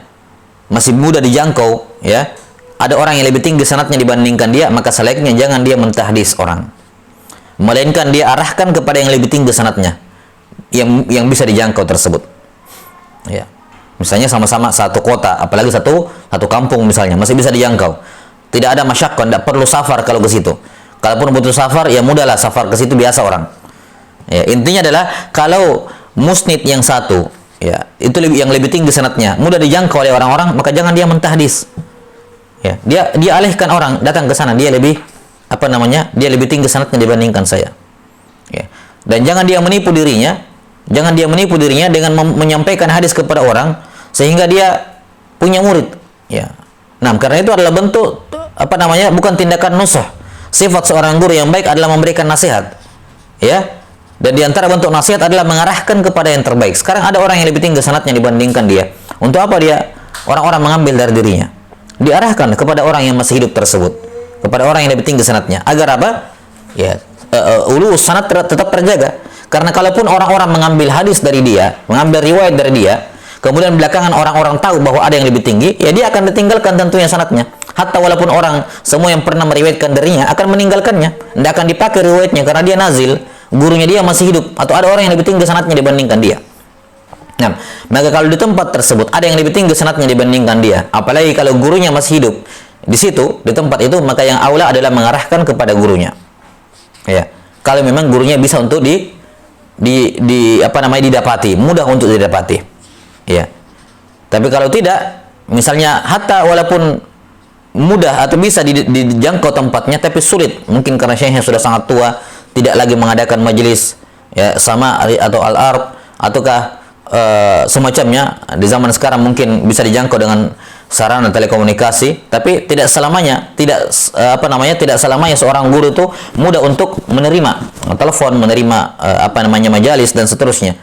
masih mudah dijangkau, ya, ada orang yang lebih tinggi sanadnya dibandingkan dia, maka sebaiknya jangan dia mentahdis orang, melainkan dia arahkan kepada yang lebih tinggi sanadnya yang bisa dijangkau tersebut. Ya, misalnya sama-sama satu kota, apalagi satu kampung misalnya, masih bisa dijangkau, tidak ada masyaqqah, tidak perlu safar kalau ke situ. Kalaupun butuh safar, ya mudahlah safar ke situ, biasa orang. Ya, intinya adalah kalau musnid yang satu, ya, itu yang lebih tinggi sanadnya, mudah dijangkau oleh orang-orang, maka jangan dia mentahdis. Ya, dia alihkan orang datang ke sana, dia lebih tinggi sanadnya dibandingkan saya. Ya. Dan jangan dia menipu dirinya dengan menyampaikan hadis kepada orang sehingga dia punya murid. Ya. Nah, karena itu adalah bentuk bukan tindakan nusuh. Sifat seorang guru yang baik adalah memberikan nasihat. Ya. Dan di antara bentuk nasihat adalah mengarahkan kepada yang terbaik. Sekarang ada orang yang lebih tinggi sanadnya dibandingkan dia. Untuk apa dia orang-orang mengambil dari dirinya? Diarahkan kepada orang yang masih hidup tersebut, kepada orang yang lebih tinggi sanadnya. Agar apa? Ya, sanad tetap terjaga. Karena kalaupun orang-orang mengambil hadis dari dia, mengambil riwayat dari dia, kemudian belakangan orang-orang tahu bahwa ada yang lebih tinggi, ya dia akan ditinggalkan tentunya sanadnya. Hatta walaupun orang semua yang pernah meriwayatkan darinya akan meninggalkannya, tidak akan dipakai riwayatnya karena dia nazil, gurunya dia masih hidup, atau ada orang yang lebih tinggi sanadnya dibandingkan dia. Nah, maka kalau di tempat tersebut ada yang lebih tinggi sanadnya dibandingkan dia, apalagi kalau gurunya masih hidup di situ, di tempat itu, maka yang aula adalah mengarahkan kepada gurunya. Ya, kalau memang gurunya bisa untuk didapati, mudah untuk didapati. Ya. Tapi kalau tidak, misalnya hatta walaupun mudah atau bisa dijangkau tempatnya, tapi sulit, mungkin karena syekhnya sudah sangat tua, tidak lagi mengadakan majelis, ya, sama atau al-arb, ataukah semacamnya. Di zaman sekarang mungkin bisa dijangkau dengan sarana telekomunikasi, tapi tidak selamanya seorang guru itu mudah untuk menerima telepon, menerima majalis dan seterusnya.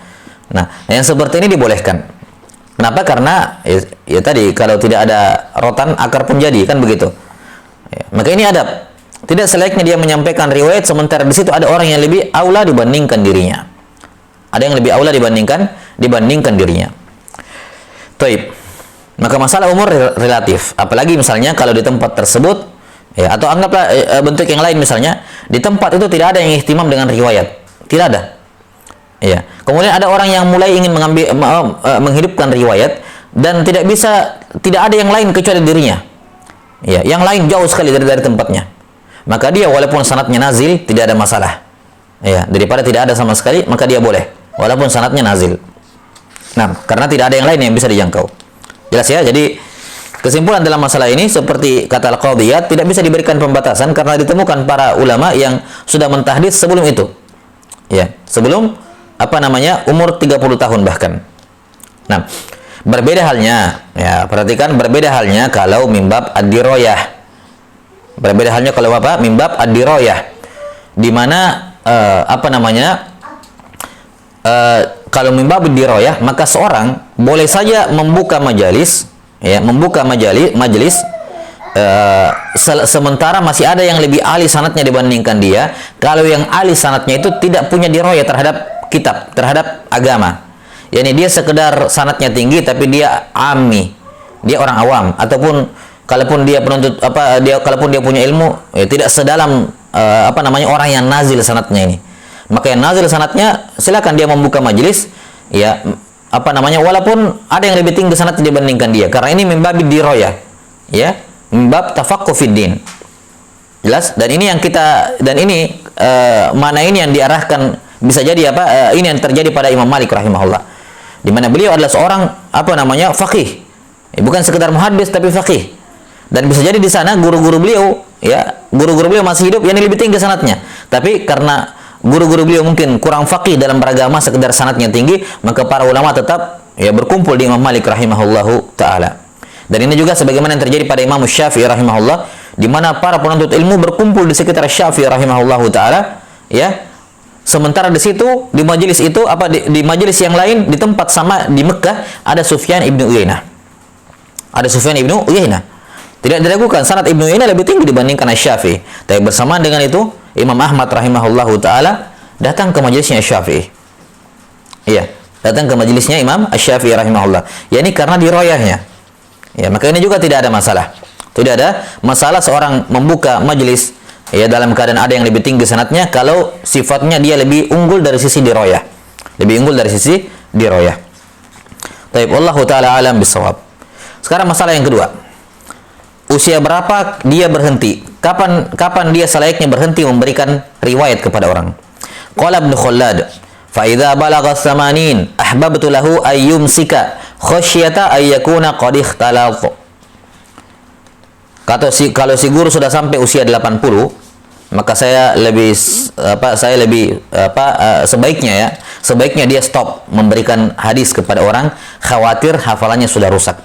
Nah, yang seperti ini dibolehkan. Kenapa? Karena ya tadi, kalau tidak ada rotan, akar pun jadi, kan begitu. Ya, maka ini adab. Tidak selayaknya dia menyampaikan riwayat sementara di situ ada orang yang lebih aula dibandingkan dirinya. Ada yang lebih aula dibandingkan dirinya. Taib. Maka masalah umur relatif. Apalagi misalnya kalau di tempat tersebut, ya, atau anggaplah bentuk yang lain, misalnya di tempat itu tidak ada yang ihtimam dengan riwayat, tidak ada. Ya. Kemudian ada orang yang mulai ingin menghidupkan riwayat dan tidak ada yang lain kecuali dirinya. Ya, yang lain jauh sekali dari tempatnya. Maka dia walaupun sanadnya nazil tidak ada masalah. Ya, daripada tidak ada sama sekali, maka dia boleh walaupun sanadnya nazil. Nah, karena tidak ada yang lain yang bisa dijangkau. Jelas ya? Jadi kesimpulan dalam masalah ini seperti kata Al-Qadhi Iyadh, tidak bisa diberikan pembatasan karena ditemukan para ulama yang sudah mentahdits sebelum itu. Ya, sebelum umur 30 tahun bahkan. Nah, Berbeda halnya, ya, perhatikan, berbeda halnya kalau mimbab ad-diroyah. Berbeda halnya kalau apa? Mimbab ad-diroyah. Di mana kalau mimbab ad-diroyah, maka seorang boleh saja membuka majelis, ya, membuka majelis sementara masih ada yang lebih ahli sanadnya dibandingkan dia. Kalau yang ahli sanadnya itu tidak punya diroyah terhadap kitab, terhadap agama. Yani dia sekedar sanadnya tinggi tapi dia ammi, dia orang awam, ataupun kalaupun dia penuntut kalaupun dia punya ilmu, ya, tidak sedalam orang yang nazil sanadnya ini. Maka yang nazil sanadnya silakan dia membuka majelis, ya, walaupun ada yang lebih tinggi sanadnya dibandingkan dia, karena ini mimbab diroyah, ya, mimbab tafaqquh fid din. Jelas? Dan ini mana ini yang diarahkan, bisa jadi ini yang terjadi pada Imam Malik rahimahullah, di mana beliau adalah seorang faqih, bukan sekedar muhaddis tapi faqih. Dan bisa jadi di sana guru-guru beliau masih hidup yang lebih tinggi sanadnya, tapi karena guru-guru beliau mungkin kurang faqih dalam beragama, sekedar sanadnya tinggi, maka para ulama tetap, ya, berkumpul di Imam Malik rahimahullahu taala. Dan ini juga sebagaimana yang terjadi pada Imam Syafi'i rahimahullah, di mana para penuntut ilmu berkumpul di sekitar Syafi'i rahimahullahu taala, ya. Sementara di situ, di majelis itu, di majelis yang lain di tempat sama di Mekah, ada Sufyan ibnu Uyainah. Ada Sufyan ibnu Uyainah. Tidak diragukan sanad ibnu Uyainah lebih tinggi dibandingkan Asy-Syafi'i. Tapi bersamaan dengan itu, Imam Ahmad rahimahullahu taala datang ke majelisnya Asy-Syafi'i. Iya, datang ke majelisnya Imam Asy-Syafi'i rahimahullah. Ya, ini karena diroyahnya. Ya, maka ini juga tidak ada masalah. Tidak ada masalah seorang membuka majelis, ya, dalam keadaan ada yang lebih tinggi sanadnya kalau sifatnya dia lebih unggul dari sisi diroyah. Lebih unggul dari sisi diroyah. Taib, wallahu taala alam bisawab. Sekarang masalah yang kedua. Usia berapa dia berhenti? Kapan dia selayaknya berhenti memberikan riwayat kepada orang? Qala Ibnu Khallad, fa idza balagha 80 ahbabtu lahu ay yumsika khasyata ay yakuna qad ikhtalaf. Kalau si guru sudah sampai usia 80, maka sebaiknya dia stop memberikan hadis kepada orang, khawatir hafalannya sudah rusak.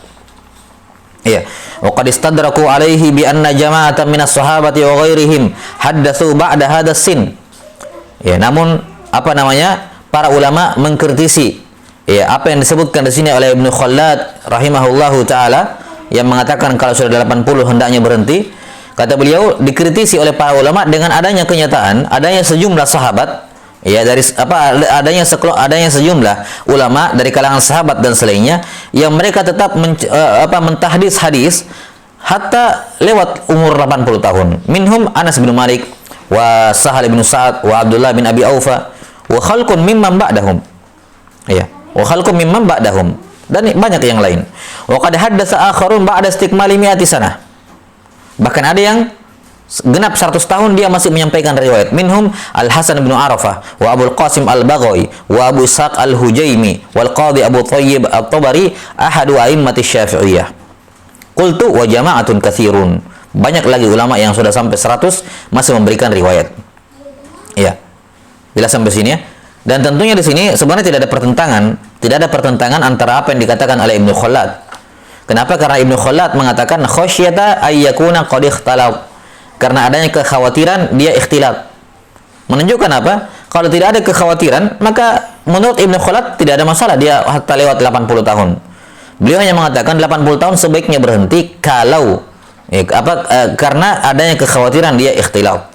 Iya. Wa qad istadraku alaihi bi anna jama'atan minas sahabati wa ghairihim haddatsu ba'da hadzal sin. Ya, namun para ulama mengkritisi, ya, apa yang disebutkan di sini oleh Ibnu Khallad rahimahullahu taala, yang mengatakan kalau sudah 80 hendaknya berhenti. Kata beliau, dikritisi oleh para ulama dengan adanya kenyataan adanya sejumlah sahabat, ya, adanya sejumlah ulama dari kalangan sahabat dan selainnya yang mereka tetap mentahdits hadis hatta lewat umur 80 tahun. Minhum Anas bin Malik wa Sahal bin Sa'ad wa Abdullah bin Abi Aufa wa khalqun mimman ba'dahum. Ya, wa khalqun mimman ba'dahum, dan banyak yang lain. Wa qad haddatsa akharun ba'da istikmali mi'ati sanah. Bahkan ada yang genap 100 tahun dia masih menyampaikan riwayat. Minhum Al-Hasan bin Arafah wa Abul Qasim Al-Baghawi wa Abu Ishaq Al-Hujaimi wal Qadhi Abu Thayyib At-Tabari ahadu a'immati Syafi'iyah. Qultu wa jama'atun katsirun. Banyak lagi ulama yang sudah sampai 100 masih memberikan riwayat. Ya. Jelas sampai sini, ya. Dan tentunya di sini sebenarnya tidak ada pertentangan antara apa yang dikatakan oleh Ibnu Khallad. Kenapa? Karena Ibnu Khallad mengatakan khasyata ayyakuna qad ikhtalaf. Karena adanya kekhawatiran dia ikhtilaf. Menunjukkan apa? Kalau tidak ada kekhawatiran, maka menurut Ibnu Khallad tidak ada masalah dia hatta lewat 80 tahun. Beliau hanya mengatakan 80 tahun sebaiknya berhenti kalau karena adanya kekhawatiran dia ikhtilaf.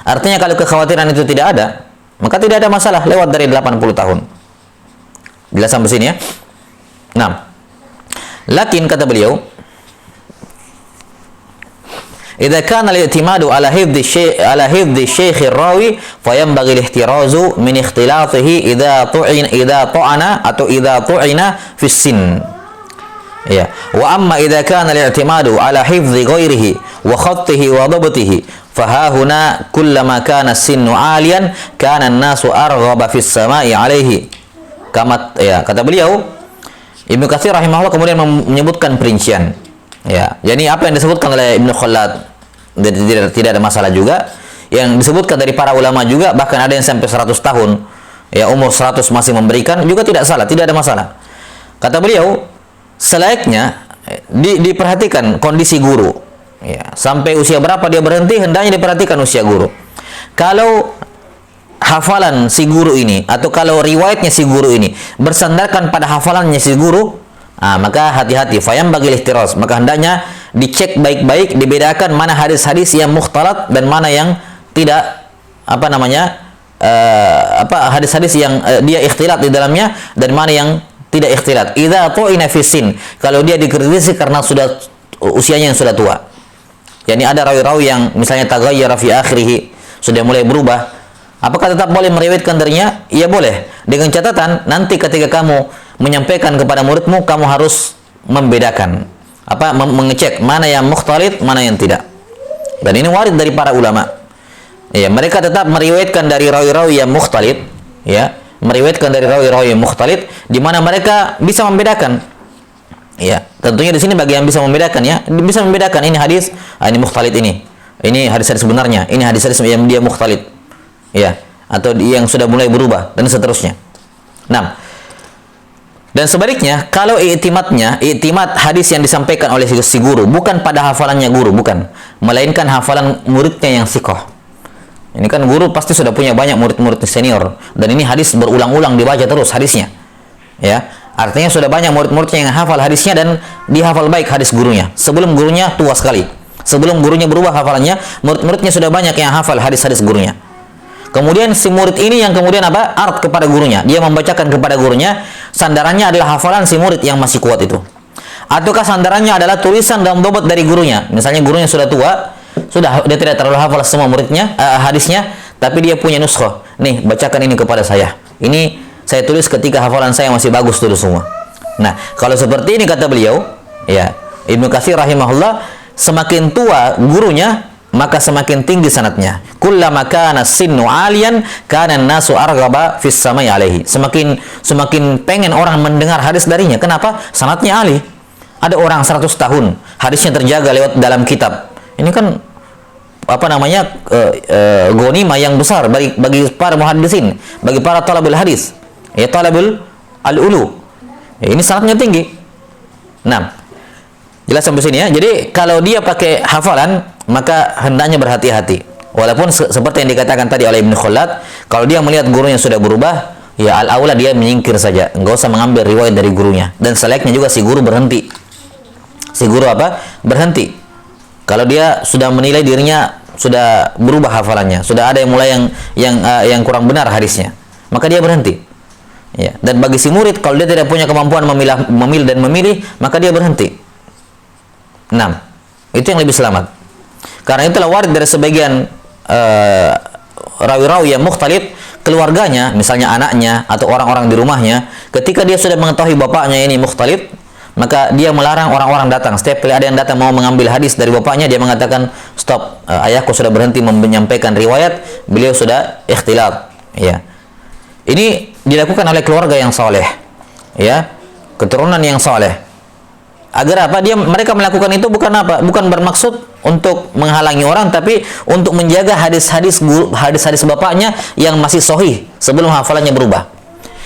Artinya kalau kekhawatiran itu tidak ada, maka tidak ada masalah lewat dari 80 tahun. Jelas sampai sini, ya? Nah, lakin kata beliau, idza kana al-i'timadu ala hifdhi syekh ar-rawi fa yanbaghi al-ihtirazu min ikhtilatihi idza tu'ina atau idza tu'ina fi sin. Ya, wa amma idza kana al-i'timadu ala hifdhi ghairihi wa khattihi wa dhabtihi fa ha huna kullama kana as-sinnu 'aliyan kana an-nasu arghaba fi as-sama'i 'alaihi. Kata beliau, Ibnu Katsir rahimahullah kemudian menyebutkan perincian. Ya, jadi apa yang disebutkan oleh Ibnu Khallad tidak ada masalah juga. Yang disebutkan dari para ulama juga, bahkan ada yang sampai 100 tahun, ya, umur 100 masih memberikan juga tidak salah, tidak ada masalah. Kata beliau, Selayaknya diperhatikan kondisi guru. Ya, sampai usia berapa dia berhenti, hendaknya diperhatikan usia guru. Kalau hafalan si guru ini atau kalau riwayatnya si guru ini bersandarkan pada hafalannya si guru, maka hati-hati, fayam bagi ihtiraz, maka hendaknya dicek baik-baik, dibedakan mana hadis-hadis yang mukhtalat dan mana yang tidak hadis-hadis yang dia ikhtilat di dalamnya dan mana yang tidak ikhtilat. Idza tu'ina fi sin, kalau dia dikritisi karena sudah usianya yang sudah tua. Yani ada rawi-rawi yang misalnya taghayyara fi akhirih, sudah mulai berubah, apakah tetap boleh meriwayatkan darinya? Iya boleh, dengan catatan nanti ketika kamu menyampaikan kepada muridmu, kamu harus membedakan, mengecek mana yang mukhtalid, mana yang tidak. Dan ini warid dari para ulama. Ya, mereka tetap meriwayatkan dari rawi-rawi yang mukhtalid, ya, meriwayatkan dari rawi-rawi yang mukhtalid, di mana mereka bisa membedakan. Ya, tentunya di sini bagi yang bisa membedakan, ya, bisa membedakan ini hadis, ini mukhtalid ini hadis-hadis sebenarnya, ini hadis-hadis yang dia mukhtalid, ya, atau yang sudah mulai berubah dan seterusnya. Nah, dan sebaliknya, kalau i'timad hadis yang disampaikan oleh si guru bukan pada hafalannya guru, bukan, melainkan hafalan muridnya yang siqah. Ini kan guru pasti sudah punya banyak murid-murid senior, dan ini hadis berulang-ulang dibaca terus hadisnya, ya. Artinya sudah banyak murid-muridnya yang hafal hadisnya dan dihafal baik hadis gurunya. Sebelum gurunya tua sekali, sebelum gurunya berubah hafalannya, murid-muridnya sudah banyak yang hafal hadis-hadis gurunya. Kemudian si murid ini yang kemudian art kepada gurunya, dia membacakan kepada gurunya, sandarannya adalah hafalan si murid yang masih kuat itu. Ataukah sandarannya adalah tulisan dan bobot dari gurunya? Misalnya gurunya sudah tua, sudah dia tidak terlalu hafal semua muridnya hadisnya, tapi dia punya nuskhah. Nih, bacakan ini kepada saya. Ini saya tulis ketika hafalan saya masih bagus dulu semua. Nah, kalau seperti ini kata beliau, ya, Ibnu Katsir rahimahullah, semakin tua gurunya, maka semakin tinggi sanadnya. Kullama kana sinnu aliyan kana an-nasu arghaba fis samai alaihi. Semakin pengen orang mendengar hadis darinya. Kenapa? Sanadnya ali. Ada orang 100 tahun, hadisnya terjaga lewat dalam kitab. Ini kan ghanimah yang besar bagi para muhaddisin, bagi para talabul hadis. Ya, talabul al-ulu. Ya, ini sanadnya tinggi. Nah, jelas sampai sini, ya. Jadi kalau dia pakai hafalan, maka hendaknya berhati-hati. Walaupun seperti yang dikatakan tadi oleh Ibnu Khallad, kalau dia melihat gurunya sudah berubah, ya al-aula dia menyingkir saja, enggak usah mengambil riwayat dari gurunya. Dan selayaknya juga si guru berhenti. Si guru berhenti. Kalau dia sudah menilai dirinya sudah berubah hafalannya, sudah ada yang mulai yang kurang benar hadisnya, maka dia berhenti. Ya, dan bagi si murid, kalau dia tidak punya kemampuan memilih, maka dia berhenti. 6. Itu yang lebih selamat. Karena itulah warid dari sebagian rawi-rawi yang mukhtalid, keluarganya, misalnya anaknya atau orang-orang di rumahnya, ketika dia sudah mengetahui bapaknya ini mukhtalid, maka dia melarang orang-orang datang. Setiap kali ada yang datang mau mengambil hadis dari bapaknya, dia mengatakan, stop, ayahku sudah berhenti menyampaikan riwayat, beliau sudah ikhtilat. Ya, ini dilakukan oleh keluarga yang saleh, ya, keturunan yang saleh. Agar apa? Mereka melakukan itu bukan bermaksud untuk menghalangi orang, tapi untuk menjaga hadis-hadis bapaknya yang masih sahih sebelum hafalannya berubah.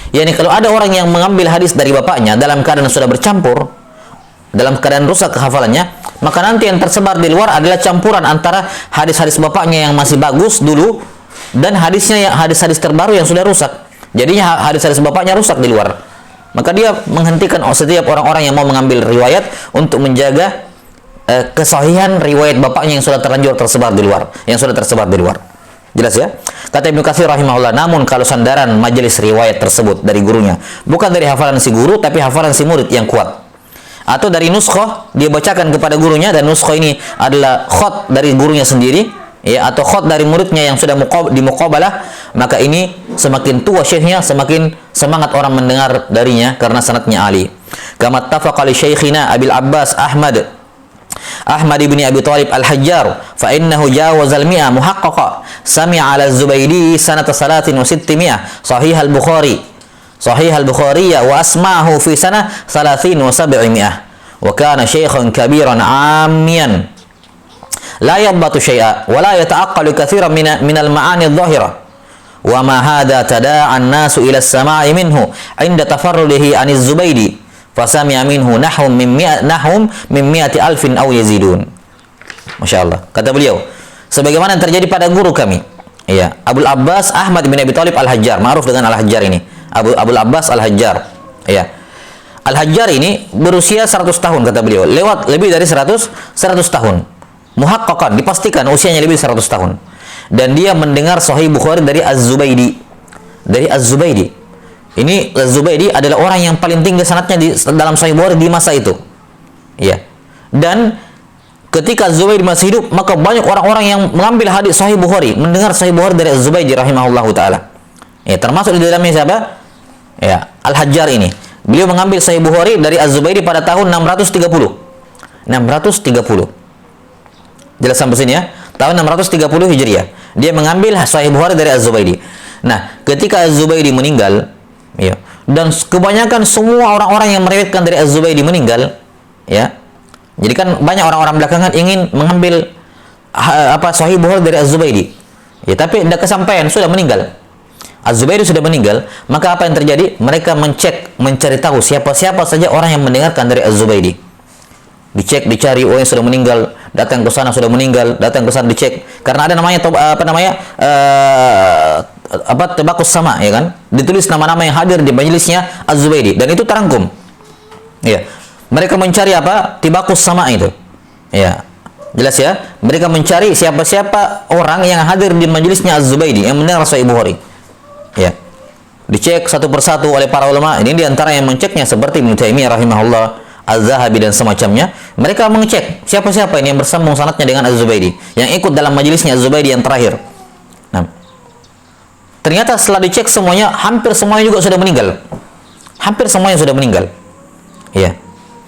Yani kalau ada orang yang mengambil hadis dari bapaknya dalam keadaan sudah bercampur, dalam keadaan rusak hafalannya, maka nanti yang tersebar di luar adalah campuran antara hadis-hadis bapaknya yang masih bagus dulu dan hadis-hadis terbaru yang sudah rusak. Jadinya hadis-hadis bapaknya rusak di luar. Maka dia menghentikan setiap orang-orang yang mau mengambil riwayat untuk menjaga kesahihan riwayat bapaknya yang sudah terlanjur tersebar di luar, Jelas, ya? Kata Ibnu Katsir rahimahullah, namun kalau sandaran majelis riwayat tersebut dari gurunya bukan dari hafalan si guru, tapi hafalan si murid yang kuat, atau dari nuskhah dia bacakan kepada gurunya, dan nuskhah ini adalah khat dari gurunya sendiri, ya, atau khat dari muridnya yang sudah dimuqabalah, maka ini semakin tua syekhnya, semakin semangat orang mendengar darinya karena sanadnya ali. Kama tafaqa li syaikhina Abil Abbas Ahmad ibn Abi Thalib al-Hajjar fa innahu jawaza al-mi'a muhaqqaqa sami'a ala az-Zubaydi sanata 63 sahih al-Bukhari wa asma'ahu fi sanah 30 wa 700 wa kana shaykhan kabiran 'amiyan la yadbatu syai'a wa la yata'aqqalu katsiran min al-ma'ani adh-dhahira wa ma hadha tada'a an-nasu ila as-sama'i minhu 'inda tafarrudihi 'an az-Zubaydi fasami'a minhu nahum min mi'ati alfin aw yazidun. Masya Allah. Kata beliau, sebagaimana yang terjadi pada guru kami, ya, Abul Abbas Ahmad bin Abi Thalib Al-Hajjar, ma'ruf dengan Al-Hajjar ini. Abul Abbas Al-Hajjar. Ya. Al-Hajjar ini berusia 100 tahun kata beliau. Lewat lebih dari 100 tahun. Muhaqqaqan, dipastikan usianya lebih 100 tahun. Dan dia mendengar Sahih Bukhari dari Az-Zubaidi. Dari Az-Zubaidi. Ini Az-Zubaidi adalah orang yang paling tinggi sanadnya di dalam Sahih Bukhari di masa itu. Ya. Dan ketika Az-Zubaidi masih hidup, maka banyak orang-orang yang mengambil hadis Sahih Bukhari, mendengar Sahih Bukhari dari Az-Zubaidi rahimahullahu taala. Ya, termasuk di dalamnya siapa? Ya, Al-Hajjar ini. Beliau mengambil Sahih Bukhari dari Az-Zubaidi pada tahun 630. 630. Jelas sampai sini ya? Tahun 630 Hijriah. Dia mengambil Sahih Bukhari dari Az-Zubaidi. Nah, ketika Az-Zubaidi meninggal, ya, dan kebanyakan semua orang-orang yang meriwayatkan dari Az-Zubaidi meninggal, ya. Jadi kan banyak orang-orang belakangan ingin mengambil Sahih Bukhari dari Az-Zubaidi. Ya, tapi tidak kesampaian, sudah meninggal. Az-Zubaidi sudah meninggal, maka apa yang terjadi? Mereka mencari tahu siapa-siapa saja orang yang mendengarkan dari Az-Zubaidi. Dicek, dicari, oh yang sudah meninggal, datang ke sana sudah meninggal, datang ke sana dicek. Karena ada namanya Tabakus Sama, ya kan? Ditulis nama-nama yang hadir di majelisnya Az-Zubaidi dan itu terangkum. Ya. Mereka mencari Tabakus Sama itu. Ya. Jelas ya? Mereka mencari siapa-siapa orang yang hadir di majelisnya Az-Zubaidi yang mendengar Sahih Bukhari. Ya. Dicek satu persatu oleh para ulama. Ini diantara yang menceknya seperti Ibnu Taimiyah rahimahullah, Az-Zahabi dan semacamnya. Mereka mengecek siapa-siapa ini yang bersambung sanadnya dengan Az-Zubaidi, yang ikut dalam majelisnya Az-Zubaidi yang terakhir. Nah, ternyata setelah dicek semuanya, hampir semuanya juga sudah meninggal. Hampir semuanya sudah meninggal. Ya.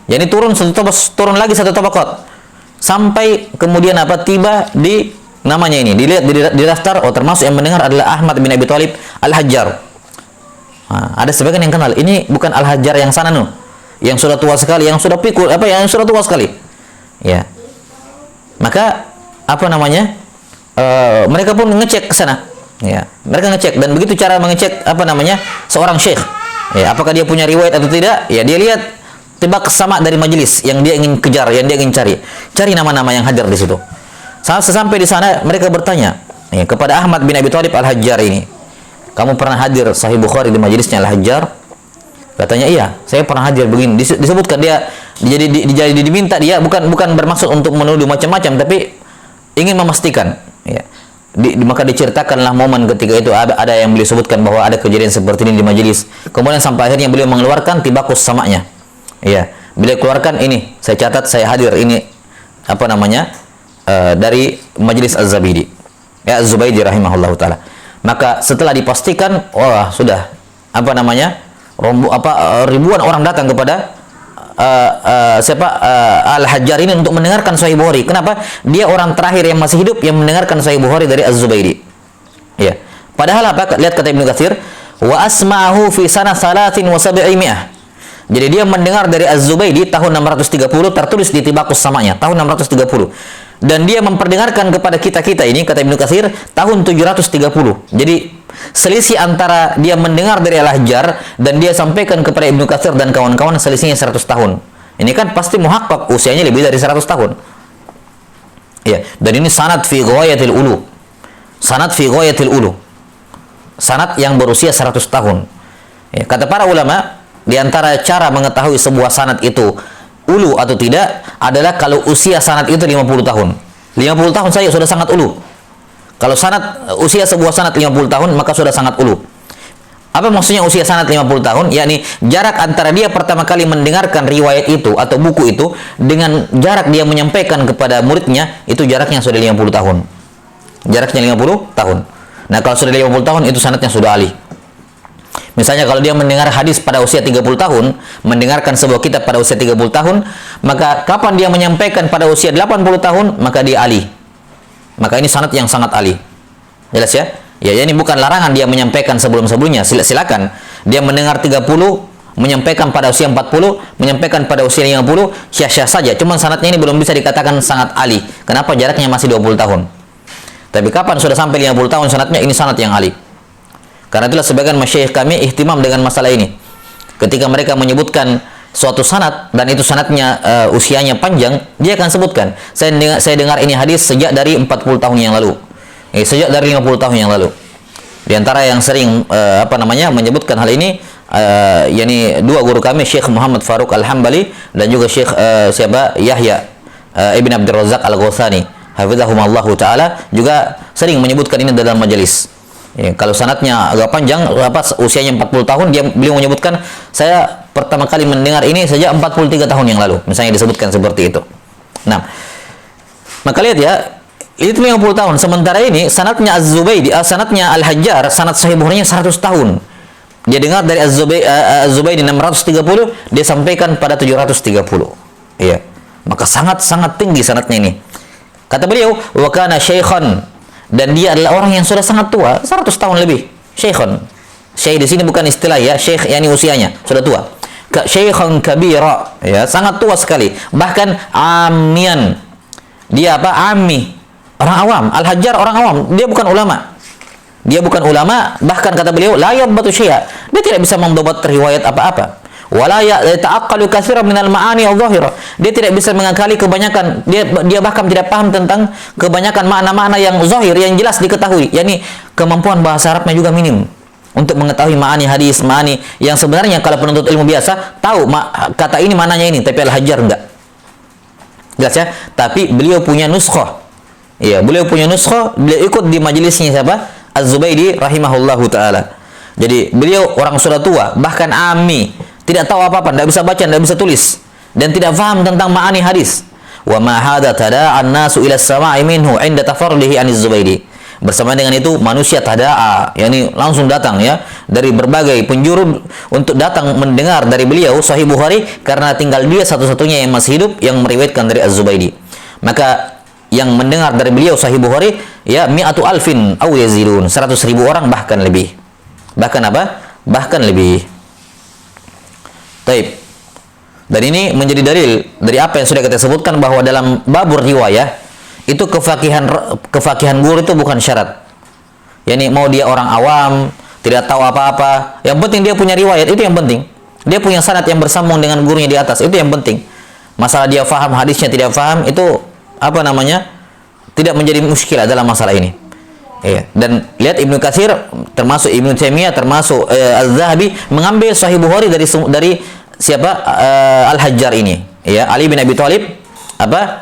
Jadi turun lagi satu tabaqat. Sampai kemudian tiba di namanya ini, dilihat di daftar, oh termasuk yang mendengar adalah Ahmad bin Abi Thalib Al-Hajjar. Nah, ada sebagian yang kenal, ini bukan Al-Hajjar yang sana yang sudah tua sekali, yang sudah pikul, yang sudah tua sekali. Ya. Maka mereka pun ngecek ke sana. Ya, mereka ngecek, dan begitu cara mengecek seorang syekh. Ya, apakah dia punya riwayat atau tidak? Ya, dia lihat tebak sama dari majelis yang dia ingin kejar, yang dia ingin cari. Cari nama-nama yang hadir di situ. Sesampai di sana mereka bertanya kepada Ahmad bin Abi Thalib Al-Hajjar ini, kamu pernah hadir Sahih Bukhari di majelisnya Al-Hajjar? Katanya iya, saya pernah hadir begini. Disebutkan dia diminta, dia bukan bermaksud untuk menuduh macam-macam, tapi ingin memastikan. Ya. Maka diceritakanlah momen ketika itu ada yang beliau sebutkan bahwa ada kejadian seperti ini di majelis. Kemudian sampai akhirnya beliau mengeluarkan Tabakus Sama'nya. Ya, beliau keluarkan ini, saya catat, saya hadir ini dari majelis Az-Zubaidi. Ya, Az-Zubaidi rahimahullahu taala. Maka setelah dipastikan, sudah ribuan orang datang kepada Al-Hajjar ini untuk mendengarkan Sahih Bukhari. Kenapa? Dia orang terakhir yang masih hidup yang mendengarkan Sahih Bukhari dari Az-Zubaidi. Ya. Padahal lihat kata Ibnu Katsir, wa asma'ahu fi sanah 73. Jadi dia mendengar dari Az-Zubaidi tahun 630, tertulis di Tabakus Sama'nya tahun 630. Dan dia memperdengarkan kepada kita ini, kata Ibnu Katsir, tahun 730. Jadi selisih antara dia mendengar dari Al-Hajjar dan dia sampaikan kepada Ibnu Katsir dan kawan-kawan selisihnya 100 tahun. Ini kan pasti muhaqqaq usianya lebih dari 100 tahun. Ya, dan ini sanad fi ghayatil ulu. Sanad fi ghayatil ulu. Sanad yang berusia 100 tahun. Ya, kata para ulama, di antara cara mengetahui sebuah sanad itu ulu atau tidak adalah kalau usia sanad itu 50 tahun. 50 tahun saja sudah sangat ulu. Kalau usia sebuah sanad 50 tahun, maka sudah sangat ulu. Apa maksudnya usia sanad 50 tahun? Yakni jarak antara dia pertama kali mendengarkan riwayat itu atau buku itu dengan jarak dia menyampaikan kepada muridnya, itu jaraknya sudah 50 tahun. Jaraknya 50 tahun. Nah, kalau sudah 50 tahun itu sanadnya sudah alih. Misalnya kalau dia mendengar hadis pada usia 30 tahun, mendengarkan sebuah kitab pada usia 30 tahun, maka kapan dia menyampaikan pada usia 80 tahun, maka dia alih. Maka ini sanad yang sangat alih. Jelas ya? Ya, ini bukan larangan dia menyampaikan sebelum-sebelumnya. Silakan. Dia mendengar 30, menyampaikan pada usia 40, menyampaikan pada usia 50, syah-syah saja. Cuman sanadnya ini belum bisa dikatakan sangat alih. Kenapa? Jaraknya masih 20 tahun. Tapi kapan sudah sampai 50 tahun sanadnya, ini sanad yang alih. Karena itulah sebagian masyayikh kami ihtimam dengan masalah ini. Ketika mereka menyebutkan suatu sanad dan itu sanadnya usianya panjang, dia akan sebutkan, saya dengar ini hadis sejak dari 40 tahun yang lalu. Sejak dari 50 tahun yang lalu. Di antara yang sering menyebutkan hal ini yakni dua guru kami, Syekh Muhammad Faruq Al-Hambali dan juga Syekh Yahya Ibn Abdul Razak Al-Ghuthani hafizahumullahu taala, juga sering menyebutkan ini dalam majelis. Kalau sanadnya agak panjang, usianya 40 tahun, beliau menyebutkan, saya pertama kali mendengar ini sejak 43 tahun yang lalu, misalnya disebutkan seperti itu. Nah, maka lihat ya, itu 50 tahun. Sementara ini sanadnya Az-Zubaydi, sanadnya Al-Hajjar, sanad Sahih Bukhari-nya 100 tahun. Dia dengar dari Az-Zubaydi 630, dia sampaikan pada 730. Iya. Maka sangat-sangat tinggi sanadnya ini. Kata beliau, wa kana syaikhan, dan dia adalah orang yang sudah sangat tua, 100 tahun lebih. Syaikhan. Syekh di sini bukan istilah ya, syekh yakni usianya sudah tua. Syaikhan kabira, ya, sangat tua sekali. Bahkan amian. Dia Ammi. Orang awam. Al-Hajjar orang awam, dia bukan ulama. Dia bukan ulama, bahkan kata beliau, la yadbatu syai'a. Dia tidak bisa mendobat riwayat apa-apa. Wala yata'aqqalu katsiran minal ma'ani adh-dhahira. Dia tidak bisa mengakali kebanyakan, dia bahkan tidak paham tentang kebanyakan makna-makna yang zahir, yang jelas diketahui. yakni kemampuan bahasa Arabnya juga minim untuk mengetahui ma'ani hadis, ma'ani yang sebenarnya kalau penuntut ilmu biasa tahu kata ini maknanya ini, tapi Al-Hajjar enggak. Jelas ya? Tapi beliau punya nuskhah. Iya, beliau punya nuskhah, beliau ikut di majelisnya siapa? Az-Zubaydi rahimahullahu taala. Jadi beliau orang sudah tua, bahkan ammi, tidak tahu apa-apa, tidak bisa baca, tidak bisa tulis, dan tidak faham tentang ma'ani hadis. Wa ma hadza tada'an nasu ila as-sama'i minhu 'inda tafarrudihi 'an Az-Zubaydi. Bersama dengan itu manusia tada'a, yakni langsung datang ya dari berbagai penjuru untuk datang mendengar dari beliau Sahih Bukhari, karena tinggal dia satu-satunya yang masih hidup yang meriwayatkan dari Az-Zubaydi. Maka yang mendengar dari beliau Sahih Bukhari ya mi'atu alfin aw yazidun, 100.000 orang bahkan lebih. Bahkan apa? Bahkan lebih. Taib. Dan ini menjadi dalil dari apa yang sudah kita sebutkan, bahwa dalam babur riwayah itu kefakihan guru itu bukan syarat. Yani mau dia orang awam, tidak tahu apa-apa, yang penting dia punya riwayat, itu yang penting. Dia punya sanad yang bersambung dengan gurunya di atas, itu yang penting. Masalah dia faham hadisnya tidak faham, itu tidak menjadi muskilah dalam masalah ini. Iya. Dan lihat Ibnu Katsir, termasuk Ibnu Taimiyah, termasuk Az-Zahabi mengambil Sahih Bukhari dari siapa? Al-Hajjar ini. Ya, Ali bin Abi Thalib,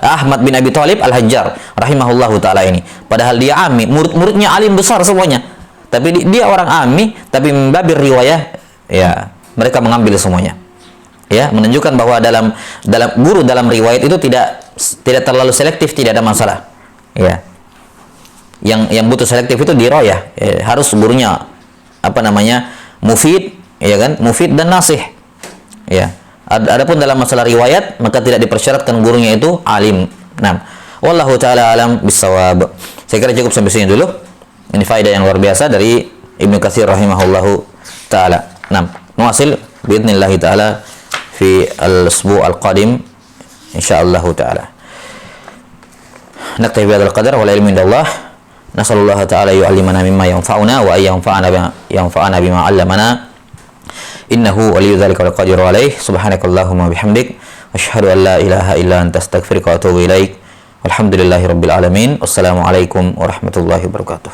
Ahmad bin Abi Thalib Al-Hajjar rahimahullahu taala ini. Padahal dia ammi, murid-muridnya alim besar semuanya. Tapi dia orang ammi, tapi membabir riwayah, ya, mereka mengambil semuanya. Ya, menunjukkan bahwa dalam guru dalam riwayat itu tidak terlalu selektif, tidak ada masalah. Ya. Yang butuh selektif itu dirayah, ya, harus gurunya mufid, ya kan? Mufid dan nasih. Ya. Adapun dalam masalah riwayat, maka tidak dipersyaratkan gurunya itu alim. Nah, wallahu taala alam bisawab. Saya kira cukup sampai sini dulu. Ini faedah yang luar biasa dari Ibnu Katsir rahimahullahu taala. Nah, nuwasil باذنillah taala fi al-usbu' al-qadim insyaallah taala. Naktafi bihadzal qadar wal ilmu indallah. Nasallallahu ta'ala yu'allimana mimma yanfa'una wa yanfa'ana bima 'allamana. Innahu waliyyu dzalika wal qadiru alaih. Subhanakallahumma bihamdik asyhadu an la ilaha illa anta astaghfiruka wa atubu ilaik. Walhamdulillahirabbil alamin. Wassalamualaikum warahmatullahi wabarakatuh.